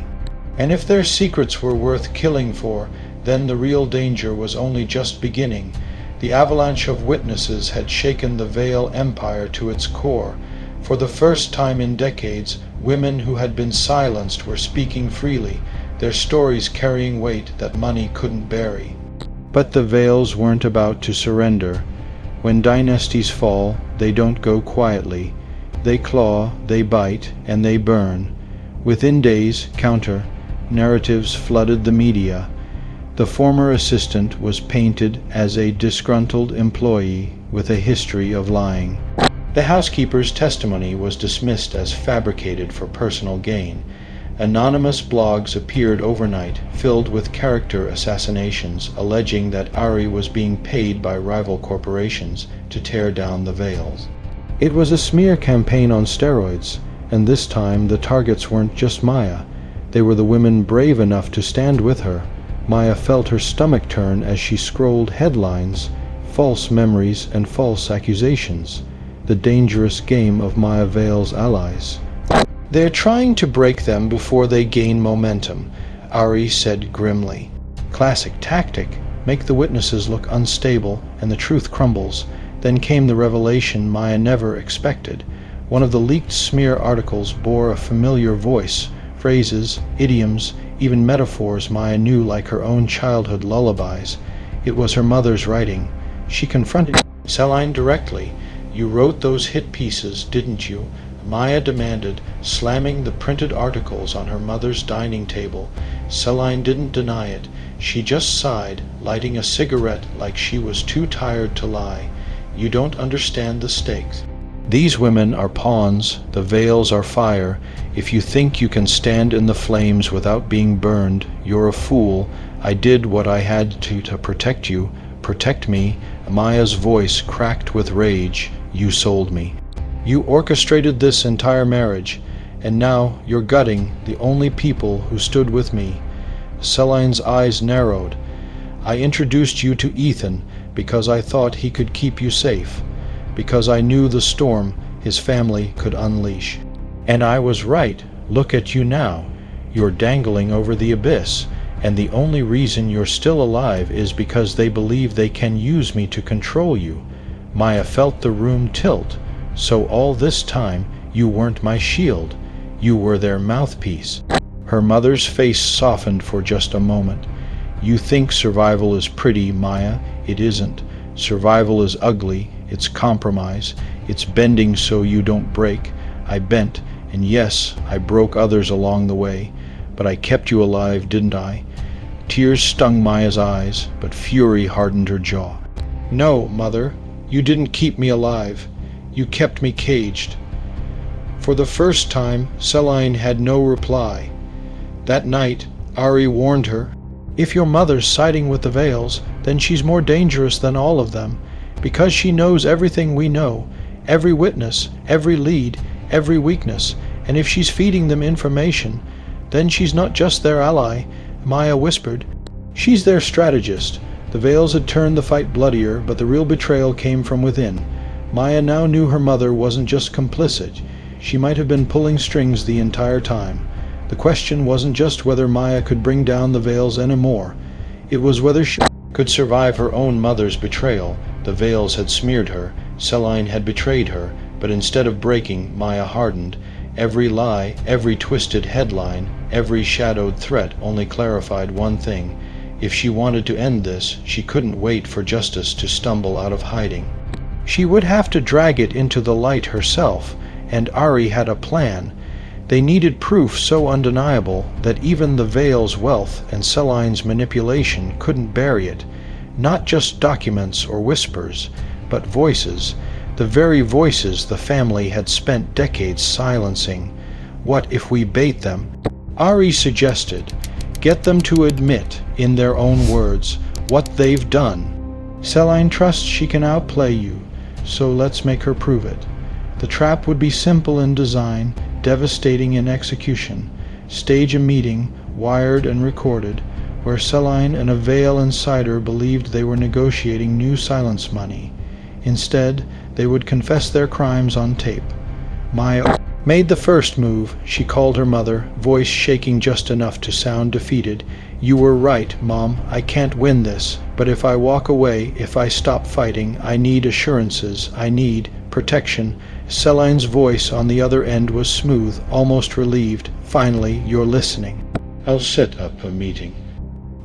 And if their secrets were worth killing for, then the real danger was only just beginning. The avalanche of witnesses had shaken the Veil Empire to its core. For the first time in decades, women who had been silenced were speaking freely, their stories carrying weight that money couldn't bury. But the Veils weren't about to surrender. When dynasties fall, they don't go quietly. They claw, they bite, and they burn. Within days, narratives flooded the media. The former assistant was painted as a disgruntled employee with a history of lying. The housekeeper's testimony was dismissed as fabricated for personal gain. Anonymous blogs appeared overnight, filled with character assassinations, alleging that Ari was being paid by rival corporations to tear down the Veils. It was a smear campaign on steroids, and this time the targets weren't just Maya. They were the women brave enough to stand with her. Maya felt her stomach turn as she scrolled headlines, false memories and false accusations. The dangerous game of Maya Veil's allies. "They're trying to break them before they gain momentum," Ari said grimly. Classic tactic. Make the witnesses look unstable and the truth crumbles. Then came the revelation Maya never expected. One of the leaked smear articles bore a familiar voice, phrases, idioms, even metaphors Maya knew like her own childhood lullabies. It was her mother's writing. She confronted Celine directly. "You wrote those hit pieces, didn't you?" Maya demanded, slamming the printed articles on her mother's dining table. Celine didn't deny it. She just sighed, lighting a cigarette like she was too tired to lie. "You don't understand the stakes. These women are pawns, the Veils are fire. If you think you can stand in the flames without being burned, you're a fool. I did what I had to protect you. Protect me." Maya's voice cracked with rage. "You sold me. You orchestrated this entire marriage, and now you're gutting the only people who stood with me." Celine's eyes narrowed. "I introduced you to Ethan because I thought he could keep you safe, because I knew the storm his family could unleash. And I was right. Look at you now. You're dangling over the abyss, and the only reason you're still alive is because they believe they can use me to control you." Maya felt the room tilt. "So all this time you weren't my shield. You were their mouthpiece." Her mother's face softened for just a moment. "You think survival is pretty, Maya. It isn't. Survival is ugly. It's compromise. It's bending so you don't break. I bent, and yes, I broke others along the way. But I kept you alive, didn't I?" Tears stung Maya's eyes, but fury hardened her jaw. "No, Mother, you didn't keep me alive. You kept me caged." For the first time, Celine had no reply. That night, Ari warned her, "If your mother's siding with the Veils, then she's more dangerous than all of them, because she knows everything we know, every witness, every lead, every weakness, and if she's feeding them information, then she's not just their ally." Maya whispered, "She's their strategist." The Veils had turned the fight bloodier, but the real betrayal came from within. Maya now knew her mother wasn't just complicit. She might have been pulling strings the entire time. The question wasn't just whether Maya could bring down the Veils anymore. It was whether she could survive her own mother's betrayal. The Veils had smeared her. Celine had betrayed her. But instead of breaking, Maya hardened. Every lie, every twisted headline, every shadowed threat only clarified one thing. If she wanted to end this, she couldn't wait for justice to stumble out of hiding. She would have to drag it into the light herself, and Ari had a plan. They needed proof so undeniable that even the Veil's wealth and Celine's manipulation couldn't bury it. Not just documents or whispers, but voices, the very voices the family had spent decades silencing. What if we bait them? Ari suggested, get them to admit, in their own words, what they've done. Celine trusts she can outplay you, so let's make her prove it. The trap would be simple in design, devastating in execution. Stage a meeting, wired and recorded, where Celine and a Veil insider believed they were negotiating new silence money. Instead, they would confess their crimes on tape. Maya made the first move. She called her mother, voice shaking just enough to sound defeated. "You were right, Mom. I can't win this. But if I walk away, if I stop fighting, I need assurances. I need protection." Celine's voice on the other end was smooth, almost relieved. "Finally, you're listening. I'll set up a meeting."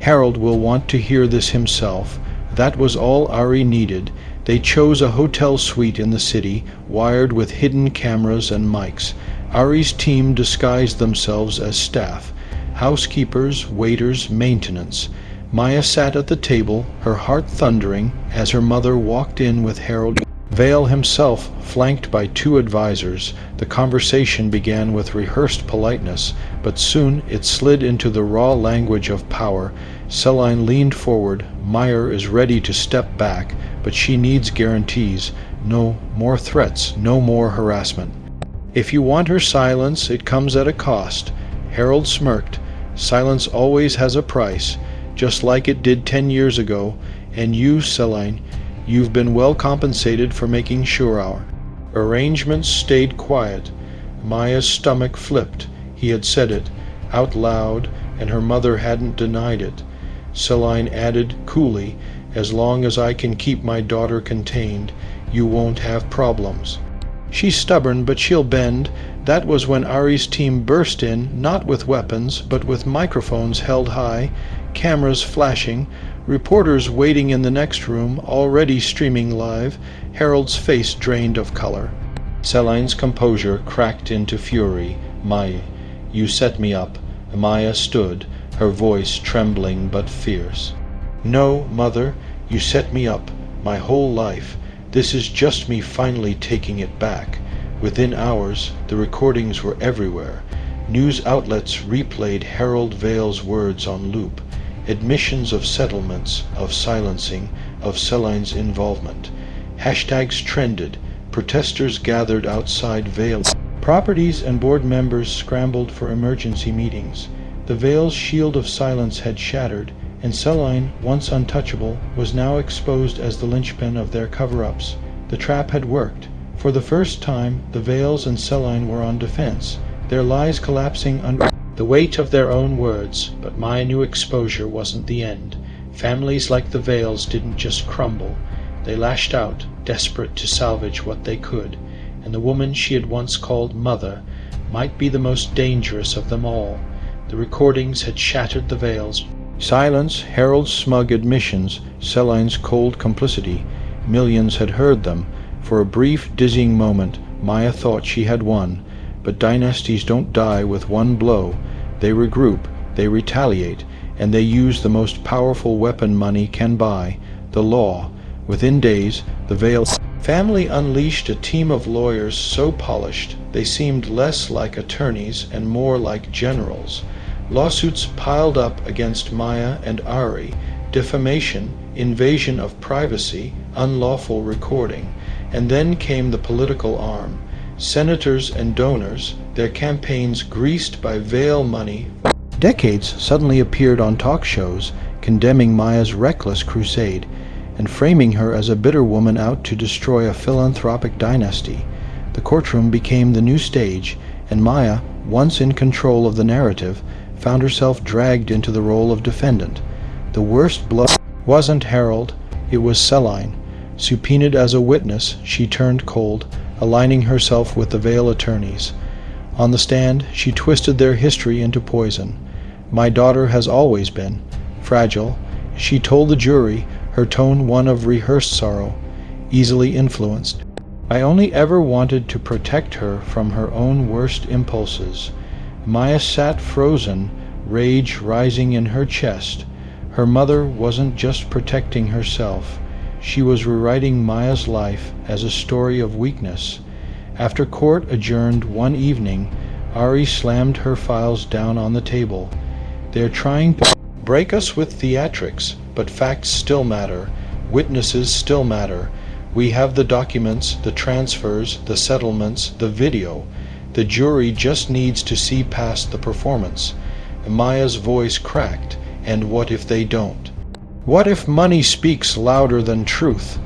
Harold will want to hear this himself. That was all Ari needed. They chose a hotel suite in the city, wired with hidden cameras and mics. Ari's team disguised themselves as staff. Housekeepers, waiters, maintenance. Maya sat at the table, her heart thundering, as her mother walked in with Harold. Vale himself, flanked by two advisors. The conversation began with rehearsed politeness, but soon it slid into the raw language of power. Celine leaned forward. Meyer is ready to step back, but she needs guarantees. No more threats, no more harassment. If you want her silence, it comes at a cost. Harold smirked. Silence always has a price, just like it did 10 years ago, and you, Celine, you've been well compensated for making sure our arrangements stayed quiet. Maya's stomach flipped. He had said it, out loud, and her mother hadn't denied it. Celine added coolly, as long as I can keep my daughter contained, you won't have problems. She's stubborn, but she'll bend. That was when Ari's team burst in, not with weapons, but with microphones held high, cameras flashing, reporters waiting in the next room, already streaming live. Harold's face drained of color. Celine's composure cracked into fury. Maya, you set me up. Maya stood, her voice trembling but fierce. No, Mother, you set me up, my whole life. This is just me finally taking it back. Within hours, the recordings were everywhere. News outlets replayed Harold Vale's words on loop. Admissions of settlements, of silencing, of Celine's involvement. Hashtags trended. Protesters gathered outside Vale. Properties and board members scrambled for emergency meetings. The Vale's shield of silence had shattered, and Celine, once untouchable, was now exposed as the linchpin of their cover-ups. The trap had worked. For the first time, the Vales and Celine were on defense, their lies collapsing under the weight of their own words. But my new exposure wasn't the end. Families like the Vales didn't just crumble. They lashed out, desperate to salvage what they could, and the woman she had once called Mother might be the most dangerous of them all. The recordings had shattered the Vales. Silence, Harold's smug admissions, Celine's cold complicity. Millions had heard them. For a brief, dizzying moment, Maya thought she had won. But dynasties don't die with one blow. They regroup, they retaliate, and they use the most powerful weapon money can buy, the law. Within days, the Vale family unleashed a team of lawyers so polished they seemed less like attorneys and more like generals. Lawsuits piled up against Maya and Ari, defamation, invasion of privacy, unlawful recording, and then came the political arm. Senators and donors, their campaigns greased by Vale money. Decades suddenly appeared on talk shows, condemning Maya's reckless crusade, and framing her as a bitter woman out to destroy a philanthropic dynasty. The courtroom became the new stage, and Maya, once in control of the narrative, found herself dragged into the role of defendant. The worst blow wasn't Harold, it was Celine. Subpoenaed as a witness, she turned cold, aligning herself with the Vale attorneys. On the stand, she twisted their history into poison. My daughter has always been fragile, she told the jury, her tone one of rehearsed sorrow, easily influenced. I only ever wanted to protect her from her own worst impulses. Maya sat frozen, rage rising in her chest. Her mother wasn't just protecting herself. She was rewriting Maya's life as a story of weakness. After court adjourned one evening, Ari slammed her files down on the table. They're trying to break us with theatrics, but facts still matter. Witnesses still matter. We have the documents, the transfers, the settlements, the video. The jury just needs to see past the performance. Maya's voice cracked. And what if they don't? What if money speaks louder than truth?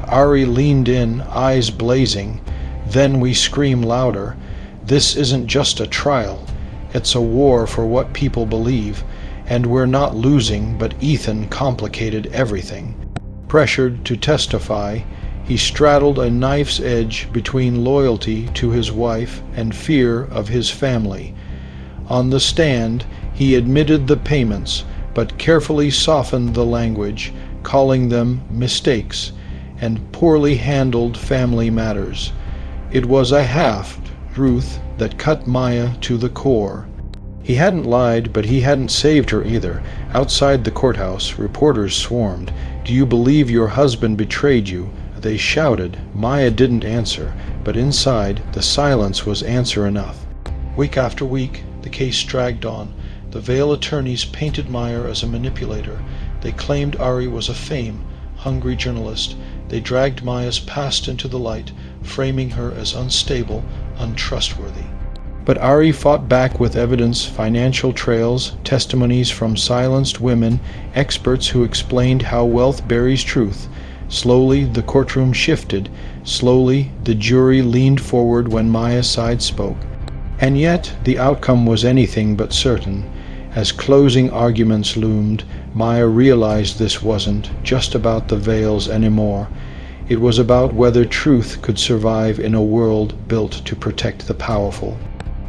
Ari leaned in, eyes blazing. Then we scream louder. This isn't just a trial. It's a war for what people believe. And we're not losing, but Ethan complicated everything. Pressured to testify, he straddled a knife's edge between loyalty to his wife and fear of his family. On the stand, he admitted the payments, but carefully softened the language, calling them mistakes and poorly handled family matters. It was a half-truth that cut Maya to the core. He hadn't lied, but he hadn't saved her either. Outside the courthouse, reporters swarmed. "Do you believe your husband betrayed you?" They shouted. Maya didn't answer, but inside, the silence was answer enough. Week after week, the case dragged on. The Vale attorneys painted Meyer as a manipulator. They claimed Ari was a fame-hungry journalist. They dragged Maya's past into the light, framing her as unstable, untrustworthy. But Ari fought back with evidence, financial trails, testimonies from silenced women, experts who explained how wealth buries truth. Slowly the courtroom shifted. Slowly the jury leaned forward when Maya's side spoke. And yet the outcome was anything but certain. As closing arguments loomed, Maya realized this wasn't just about the Vales anymore. It was about whether truth could survive in a world built to protect the powerful.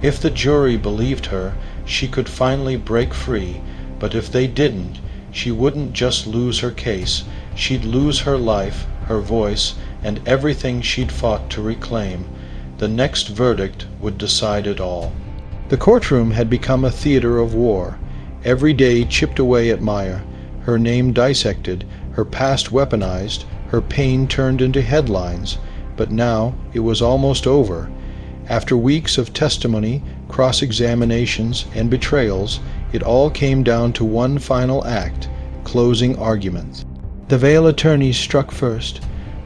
If the jury believed her, she could finally break free, but if they didn't, she wouldn't just lose her case, she'd lose her life, her voice, and everything she'd fought to reclaim. The next verdict would decide it all. The courtroom had become a theater of war. Every day chipped away at Maya, her name dissected, her past weaponized, her pain turned into headlines. But now it was almost over. After weeks of testimony, cross-examinations, and betrayals, it all came down to one final act, closing arguments. The Vale attorneys struck first.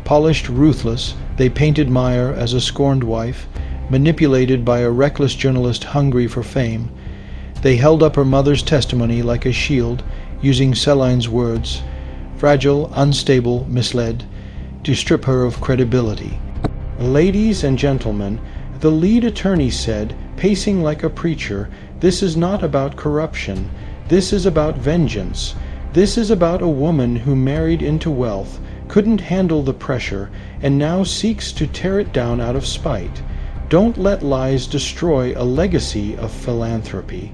Polished, ruthless, they painted Meyer as a scorned wife, manipulated by a reckless journalist hungry for fame. They held up her mother's testimony like a shield, using Celine's words, fragile, unstable, misled, to strip her of credibility. "Ladies and gentlemen," the lead attorney said, pacing like a preacher, "this is not about corruption. This is about vengeance. This is about a woman who married into wealth, couldn't handle the pressure, and now seeks to tear it down out of spite. Don't let lies destroy a legacy of philanthropy."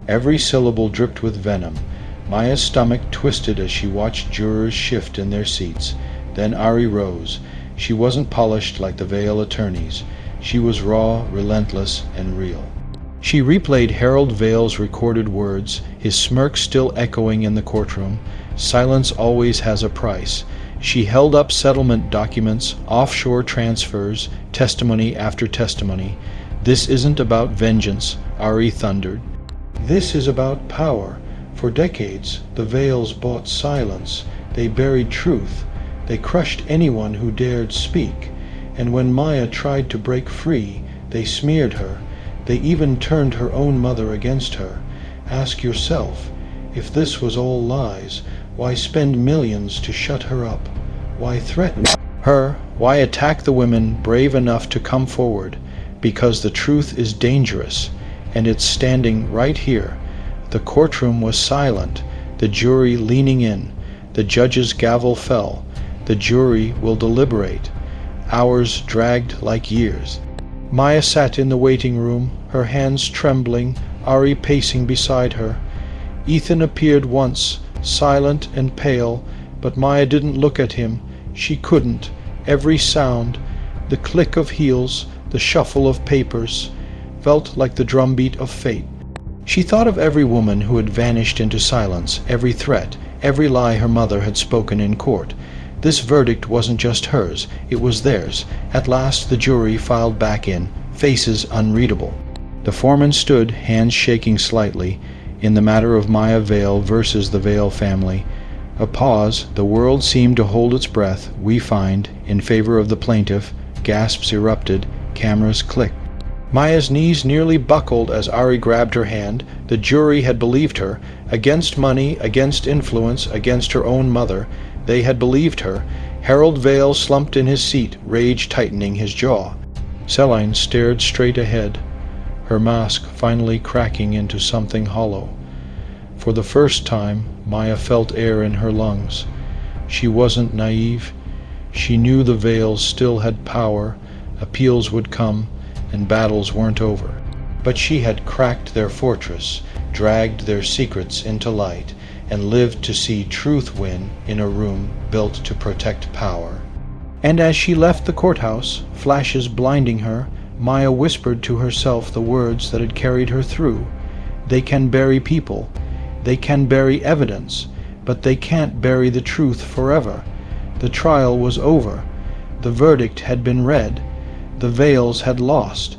Every syllable dripped with venom. Maya's stomach twisted as she watched jurors shift in their seats. Then Ari rose. She wasn't polished like the Vale attorneys. She was raw, relentless, and real. She replayed Harold Vale's recorded words, his smirk still echoing in the courtroom. Silence always has a price. She held up settlement documents, offshore transfers, testimony after testimony. "This isn't about vengeance," Ari thundered. "This is about power. For decades, the Vales bought silence. They buried truth. They crushed anyone who dared speak. And when Maya tried to break free, they smeared her. They even turned her own mother against her. Ask yourself, if this was all lies, why spend millions to shut her up? Why threaten her? Why attack the women brave enough to come forward? Because the truth is dangerous, and it's standing right here. The courtroom was silent, the jury leaning in. The judge's gavel fell. The jury will deliberate. Hours dragged like years. Maya sat in the waiting room, her hands trembling, Ari pacing beside her. Ethan appeared once, silent and pale, but Maya didn't look at him. She couldn't. Every sound, the click of heels, the shuffle of papers, felt like the drumbeat of fate. She thought of every woman who had vanished into silence, every threat, every lie her mother had spoken in court. This verdict wasn't just hers, it was theirs. At last the jury filed back in, faces unreadable. The foreman stood, hands shaking slightly, in the matter of Maya Vale versus the Vale family. A pause, the world seemed to hold its breath, we find, in favor of the plaintiff. Gasps erupted, cameras clicked. Maya's knees nearly buckled as Ari grabbed her hand. The jury had believed her. Against money, against influence, against her own mother. They had believed her. Harold Vale slumped in his seat, rage tightening his jaw. Celine stared straight ahead, her mask finally cracking into something hollow. For the first time, Maya felt air in her lungs. She wasn't naive. She knew the Vales still had power, appeals would come, and battles weren't over. But she had cracked their fortress, dragged their secrets into light, and lived to see truth win in a room built to protect power. And as she left the courthouse, flashes blinding her, Maya whispered to herself the words that had carried her through. They can bury people. They can bury evidence, but they can't bury the truth forever. The trial was over. The verdict had been read. The veils had lost.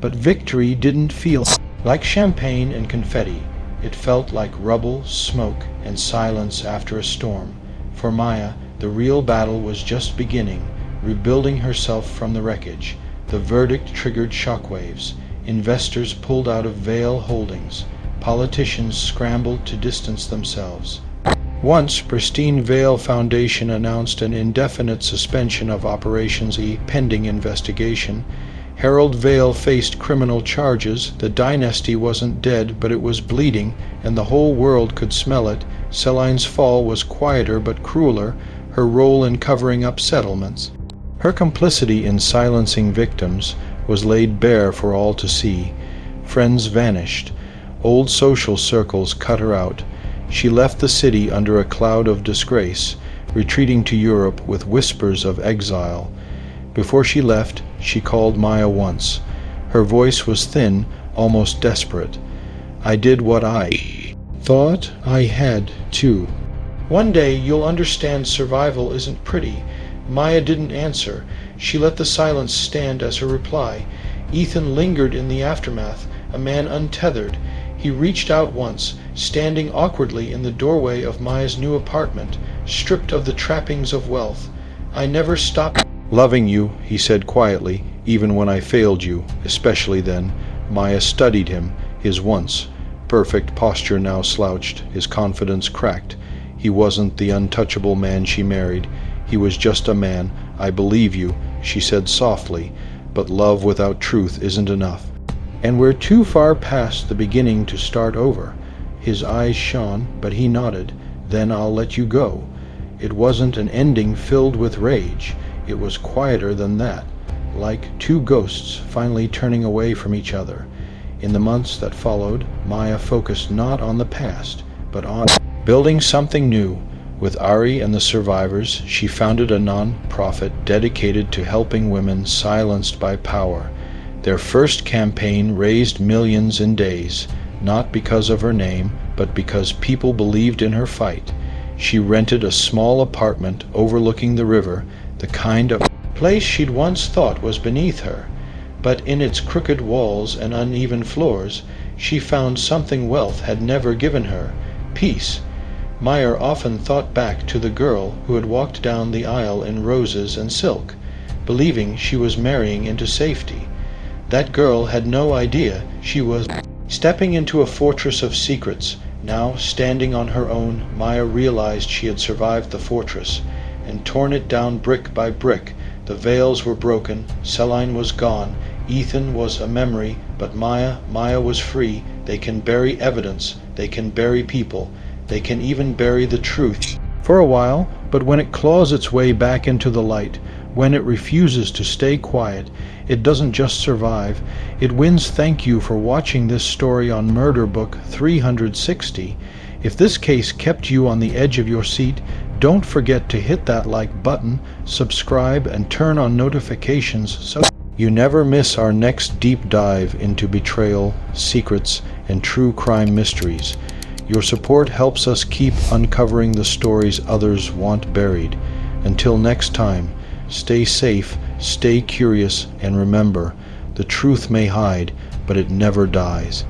But victory didn't feel like champagne and confetti. It felt like rubble, smoke, and silence after a storm. For Maya, the real battle was just beginning, rebuilding herself from the wreckage. The verdict triggered shockwaves. Investors pulled out of Vale holdings. Politicians scrambled to distance themselves. Once, pristine Vale Foundation announced an indefinite suspension of Operations E pending investigation. Harold Vale faced criminal charges. The dynasty wasn't dead, but it was bleeding, and the whole world could smell it. Celine's fall was quieter but crueler, her role in covering up settlements. Her complicity in silencing victims was laid bare for all to see. Friends vanished. Old social circles cut her out. She left the city under a cloud of disgrace, retreating to Europe with whispers of exile. Before she left, she called Maya once. Her voice was thin, almost desperate. I did what I thought I had to. One day you'll understand survival isn't pretty. Maya didn't answer. She let the silence stand as her reply. Ethan lingered in the aftermath, a man untethered. He reached out once, standing awkwardly in the doorway of Maya's new apartment, stripped of the trappings of wealth. I never stopped loving you, he said quietly, even when I failed you, especially then. Maya studied him, his once perfect posture now slouched, his confidence cracked. He wasn't the untouchable man she married. He was just a man. I believe you, she said softly, but love without truth isn't enough. And we're too far past the beginning to start over. His eyes shone, but he nodded. Then I'll let you go. It wasn't an ending filled with rage. It was quieter than that, like two ghosts finally turning away from each other. In the months that followed, Maya focused not on the past, but on building something new. With Ari and the survivors, she founded a non-profit dedicated to helping women silenced by power. Their first campaign raised millions in days, not because of her name, but because people believed in her fight. She rented a small apartment overlooking the river, the kind of place she'd once thought was beneath her. But in its crooked walls and uneven floors, she found something wealth had never given her: peace. Meyer often thought back to the girl who had walked down the aisle in roses and silk, believing she was marrying into safety. That girl had no idea she was stepping into a fortress of secrets. Now, standing on her own, Maya realized she had survived the fortress and torn it down brick by brick. The veils were broken, Celine was gone, Ethan was a memory, but Maya was free. They can bury evidence, they can bury people, they can even bury the truth. For a while, but when it claws its way back into the light, when it refuses to stay quiet, it doesn't just survive, it wins. Thank you for watching this story on Murder Book 360. If this case kept you on the edge of your seat, don't forget to hit that like button, subscribe, and turn on notifications so you never miss our next deep dive into betrayal, secrets, and true crime mysteries. Your support helps us keep uncovering the stories others want buried. Until next time, stay safe, stay curious, and remember, the truth may hide, but it never dies.